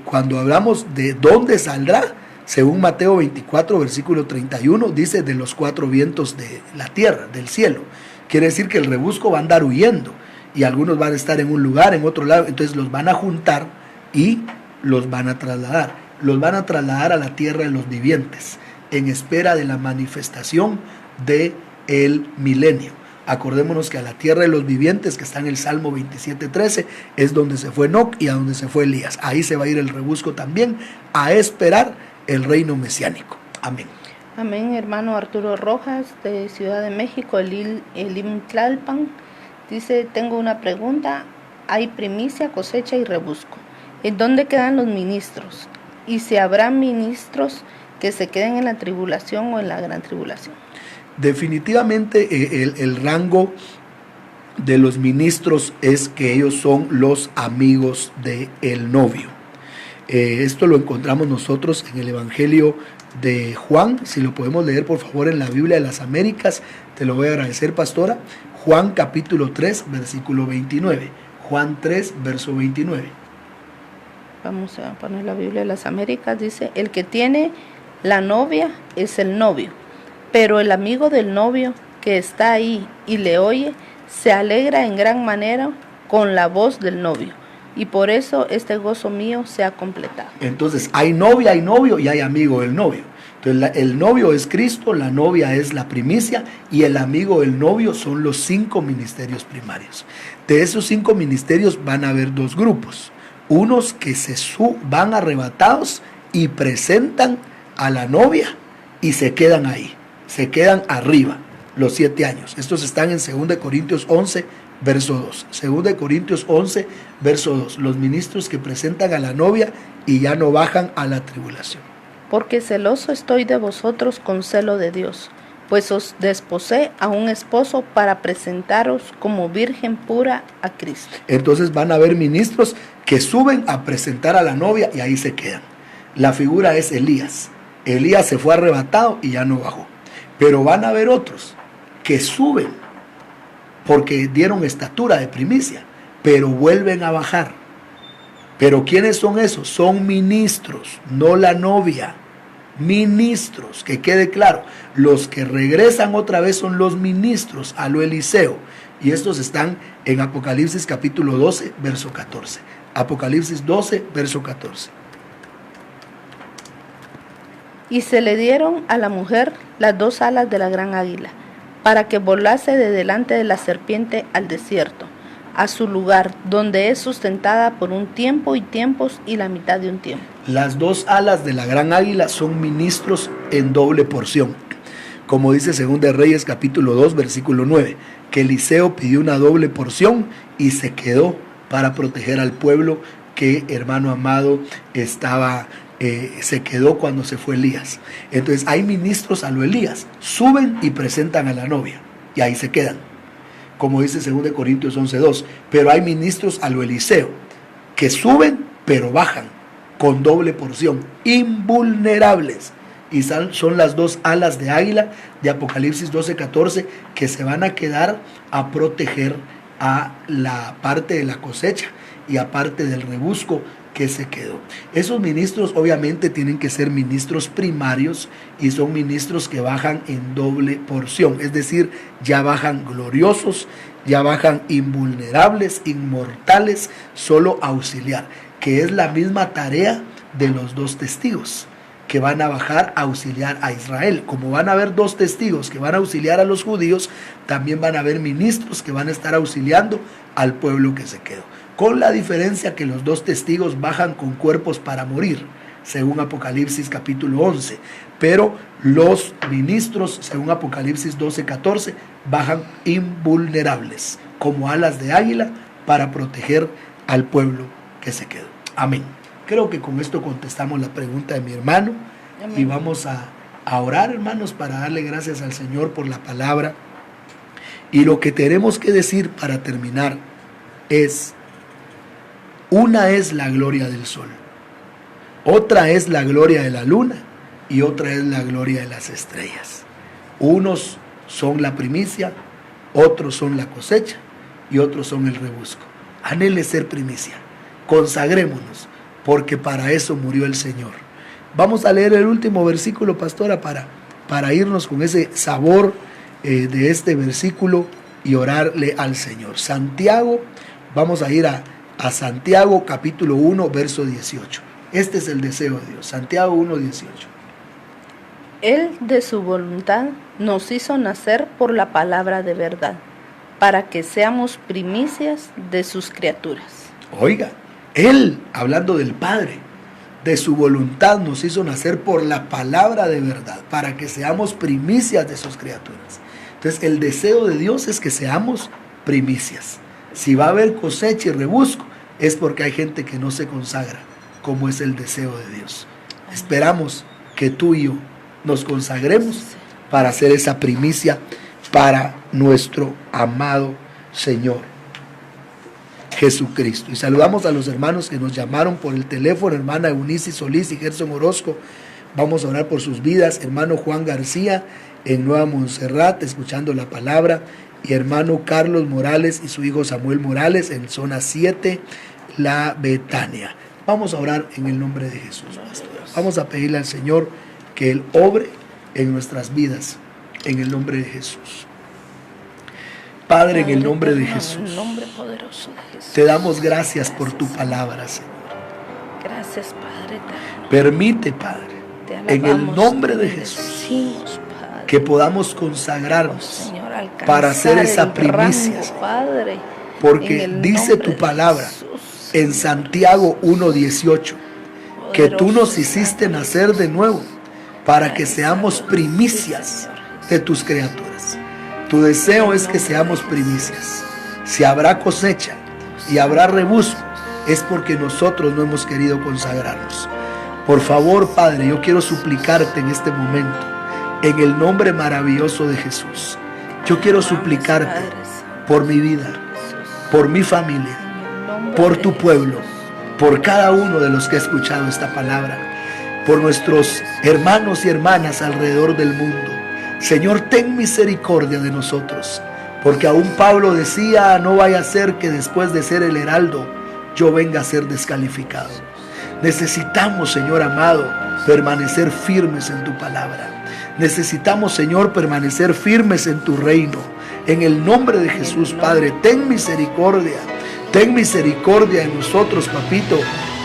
cuando hablamos de dónde saldrá, según Mateo 24, versículo 31, dice de los cuatro vientos de la tierra, del cielo. Quiere decir que el rebusco va a andar huyendo y algunos van a estar en un lugar, en otro lado, entonces los van a juntar y los van a trasladar. Los van a trasladar a la tierra de los vivientes en espera de la manifestación del milenio. Acordémonos que a la tierra de los vivientes, que está en el Salmo 27:13, es donde se fue Enoc y a donde se fue Elías. Ahí se va a ir el rebusco también, a esperar el reino mesiánico. Amén. Amén, hermano Arturo Rojas, de Ciudad de México, Elim Tlalpan. Dice, tengo una pregunta. Hay primicia, cosecha y rebusco. ¿En dónde quedan los ministros? ¿Y si habrá ministros que se queden en la tribulación o en la gran tribulación? Definitivamente el rango de los ministros es que ellos son los amigos del novio. Esto lo encontramos nosotros en el Evangelio de Juan. Si lo podemos leer por favor en la Biblia de las Américas, te lo voy a agradecer, pastora. Juan capítulo 3, versículo 29. Juan 3, verso 29. Vamos a poner la Biblia de las Américas. Dice, el que tiene la novia es el novio, pero el amigo del novio que está ahí y le oye, se alegra en gran manera con la voz del novio. Y por eso este gozo mío se ha completado. Entonces hay novia, hay novio y hay amigo del novio. Entonces el novio es Cristo, la novia es la primicia y el amigo del novio son los 5 ministerios primarios. De esos 5 ministerios van a haber 2 grupos. Unos que van arrebatados y presentan a la novia y se quedan ahí, se quedan arriba los 7 años. Estos están en 2 Corintios 11, verso 2. 2 Corintios 11, verso 2. Los ministros que presentan a la novia y ya no bajan a la tribulación. Porque celoso estoy de vosotros con celo de Dios, pues os desposé a un esposo para presentaros como virgen pura a Cristo. Entonces van a haber ministros que suben a presentar a la novia y ahí se quedan. La figura es Elías. Elías se fue arrebatado y ya no bajó. Pero van a haber otros que suben porque dieron estatura de primicia, pero vuelven a bajar. Pero ¿quiénes son esos? Son ministros, no la novia. Ministros, que quede claro. Los que regresan otra vez son los ministros a lo Eliseo. Y estos están en Apocalipsis capítulo 12, verso 14. Apocalipsis 12, verso 14. Y se le dieron a la mujer las 2 alas de la gran águila, para que volase de delante de la serpiente al desierto, a su lugar, donde es sustentada por un tiempo y tiempos y la mitad de un tiempo. Las 2 alas de la gran águila son ministros en doble porción. Como dice 2 de Reyes capítulo 2, versículo 9, que Eliseo pidió una doble porción y se quedó para proteger al pueblo que, hermano amado, se quedó cuando se fue Elías. Entonces hay ministros a lo Elías, suben y presentan a la novia y ahí se quedan, como dice 2 Corintios 11:2. Pero hay ministros a lo Eliseo que suben pero bajan con doble porción, invulnerables, y son las 2 alas de águila de Apocalipsis 12:14 que se van a quedar a proteger a la parte de la cosecha y aparte del rebusco que se quedó. Esos ministros obviamente tienen que ser ministros primarios y son ministros que bajan en doble porción, es decir, ya bajan gloriosos, ya bajan invulnerables, inmortales, solo auxiliar, que es la misma tarea de los 2 testigos que van a bajar a auxiliar a Israel. Como van a haber 2 testigos que van a auxiliar a los judíos, también van a haber ministros que van a estar auxiliando al pueblo que se quedó. Con la diferencia que los 2 testigos bajan con cuerpos para morir, según Apocalipsis capítulo 11. Pero los ministros, según Apocalipsis 12:14, bajan invulnerables, como alas de águila, para proteger al pueblo que se quedó. Amén. Creo que con esto contestamos la pregunta de mi hermano. Amén. Y vamos a orar, hermanos, para darle gracias al Señor por la palabra. Y lo que tenemos que decir para terminar es: Una es la gloria del sol, otra es la gloria de la luna y otra es la gloria de las estrellas. Unos son la primicia, otros son la cosecha y otros son el rebusco. Anhele ser primicia, consagrémonos, porque para eso murió el Señor. Vamos a leer el último versículo, pastora, para irnos con ese sabor de este versículo y orarle al Señor. Santiago, vamos a ir a Santiago capítulo 1, verso 18. Este es el deseo de Dios. Santiago 1, 18. Él de su voluntad nos hizo nacer por la palabra de verdad, para que seamos primicias de sus criaturas. Oiga, Él, hablando del Padre, de su voluntad nos hizo nacer por la palabra de verdad, para que seamos primicias de sus criaturas. Entonces, el deseo de Dios es que seamos primicias. Si va a haber cosecha y rebusco, es porque hay gente que no se consagra, como es el deseo de Dios. Esperamos que tú y yo nos consagremos para hacer esa primicia para nuestro amado Señor Jesucristo. Y saludamos a los hermanos que nos llamaron por el teléfono, hermana Eunice Solís y Gerson Orozco. Vamos a orar por sus vidas. Hermano Juan García en Nueva Montserrat, escuchando la palabra. Y hermano Carlos Morales y su hijo Samuel Morales en zona 7, La Betania. Vamos a orar en el nombre de Jesús, pastor. Vamos a pedirle al Señor que Él obre en nuestras vidas, en el nombre de Jesús. Padre, en el nombre de Jesús, En el nombre poderoso de Jesús. te damos gracias por tu palabra, Señor. Gracias, Padre eterno. Permite, Padre, Te en el alabamos, nombre de te Jesús, bendecimos, Padre. que podamos consagrarnos, Señor, alcanzar para hacer esa el primicia, rango, Señor. Padre, Porque en el dice nombre tu de palabra Jesús, en Santiago 1:18 que tú nos hiciste nacer de nuevo para que seamos primicias de tus criaturas. Tu deseo es que seamos primicias. Si habrá cosecha y habrá rebusco, es porque nosotros no hemos querido consagrarnos. Por favor, Padre, yo quiero suplicarte en este momento, en el nombre maravilloso de Jesús. Yo quiero suplicarte por mi vida, por mi familia, por tu pueblo, por cada uno de los que ha escuchado esta palabra, por nuestros hermanos y hermanas alrededor del mundo. Señor, ten misericordia de nosotros, porque aún Pablo decía, no vaya a ser que después de ser el heraldo, yo venga a ser descalificado. Necesitamos, Señor amado, permanecer firmes en tu palabra. Necesitamos, Señor, permanecer firmes en tu reino. En el nombre de Jesús, Padre, ten misericordia. Ten misericordia de nosotros, papito.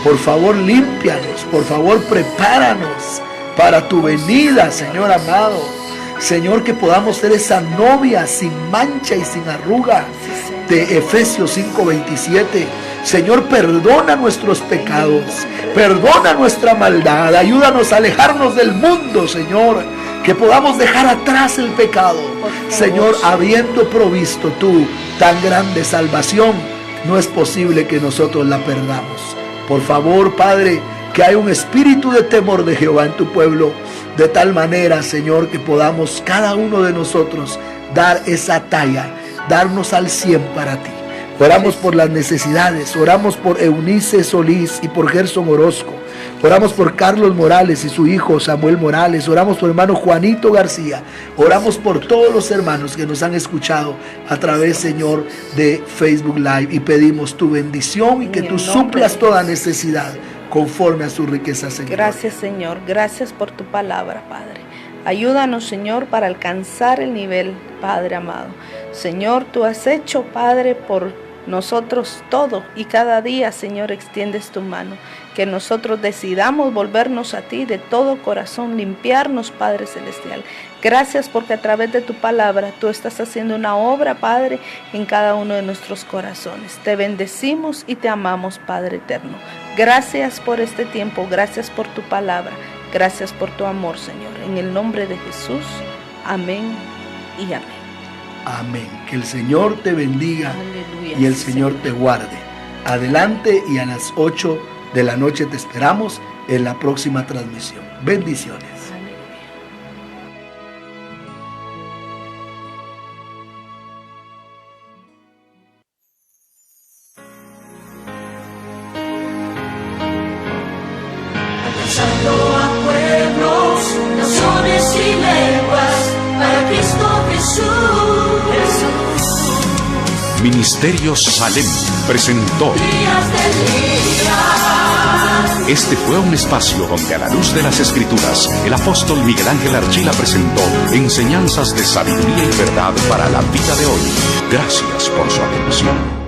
Por favor, límpianos. Por favor, prepáranos para tu venida, Señor amado. Señor, que podamos ser esa novia sin mancha y sin arruga de Efesios 5:27. Señor, perdona nuestros pecados, perdona nuestra maldad, ayúdanos a alejarnos del mundo, Señor, que podamos dejar atrás el pecado. Señor, habiendo provisto tú tan grande salvación, no es posible que nosotros la perdamos. Por favor, Padre, que haya un espíritu de temor de Jehová en tu pueblo, de tal manera, Señor, que podamos cada uno de nosotros dar esa talla, darnos al 100 para ti. Oramos por las necesidades, oramos por Eunice Solís y por Gerson Orozco, oramos por Carlos Morales y su hijo Samuel Morales, oramos por hermano Juanito García, oramos por todos los hermanos que nos han escuchado a través, Señor, de Facebook Live, y pedimos tu bendición y que tú suplas toda necesidad conforme a su riqueza, Señor. Gracias, Señor, gracias por tu palabra, Padre. Ayúdanos, Señor, para alcanzar el nivel, Padre amado. Señor, tú has hecho, Padre, por nosotros todo, y cada día, Señor, extiendes tu mano. Que nosotros decidamos volvernos a ti de todo corazón, limpiarnos, Padre Celestial. Gracias porque a través de tu palabra tú estás haciendo una obra, Padre, en cada uno de nuestros corazones. Te bendecimos y te amamos, Padre eterno. Gracias por este tiempo, gracias por tu palabra, gracias por tu amor, Señor. En el nombre de Jesús, amén y amén. Amén. Que el Señor te bendiga. Aleluya, y el Señor te guarde. Adelante, y a las 8 de la noche te esperamos en la próxima transmisión. Bendiciones. alcanzando a pueblos, naciones y lenguas, para Cristo Jesús. Ministerio Salem presentó. Días del día. Este fue un espacio donde a la luz de las Escrituras, el apóstol Miguel Ángel Archila presentó enseñanzas de sabiduría y verdad para la vida de hoy. Gracias por su atención.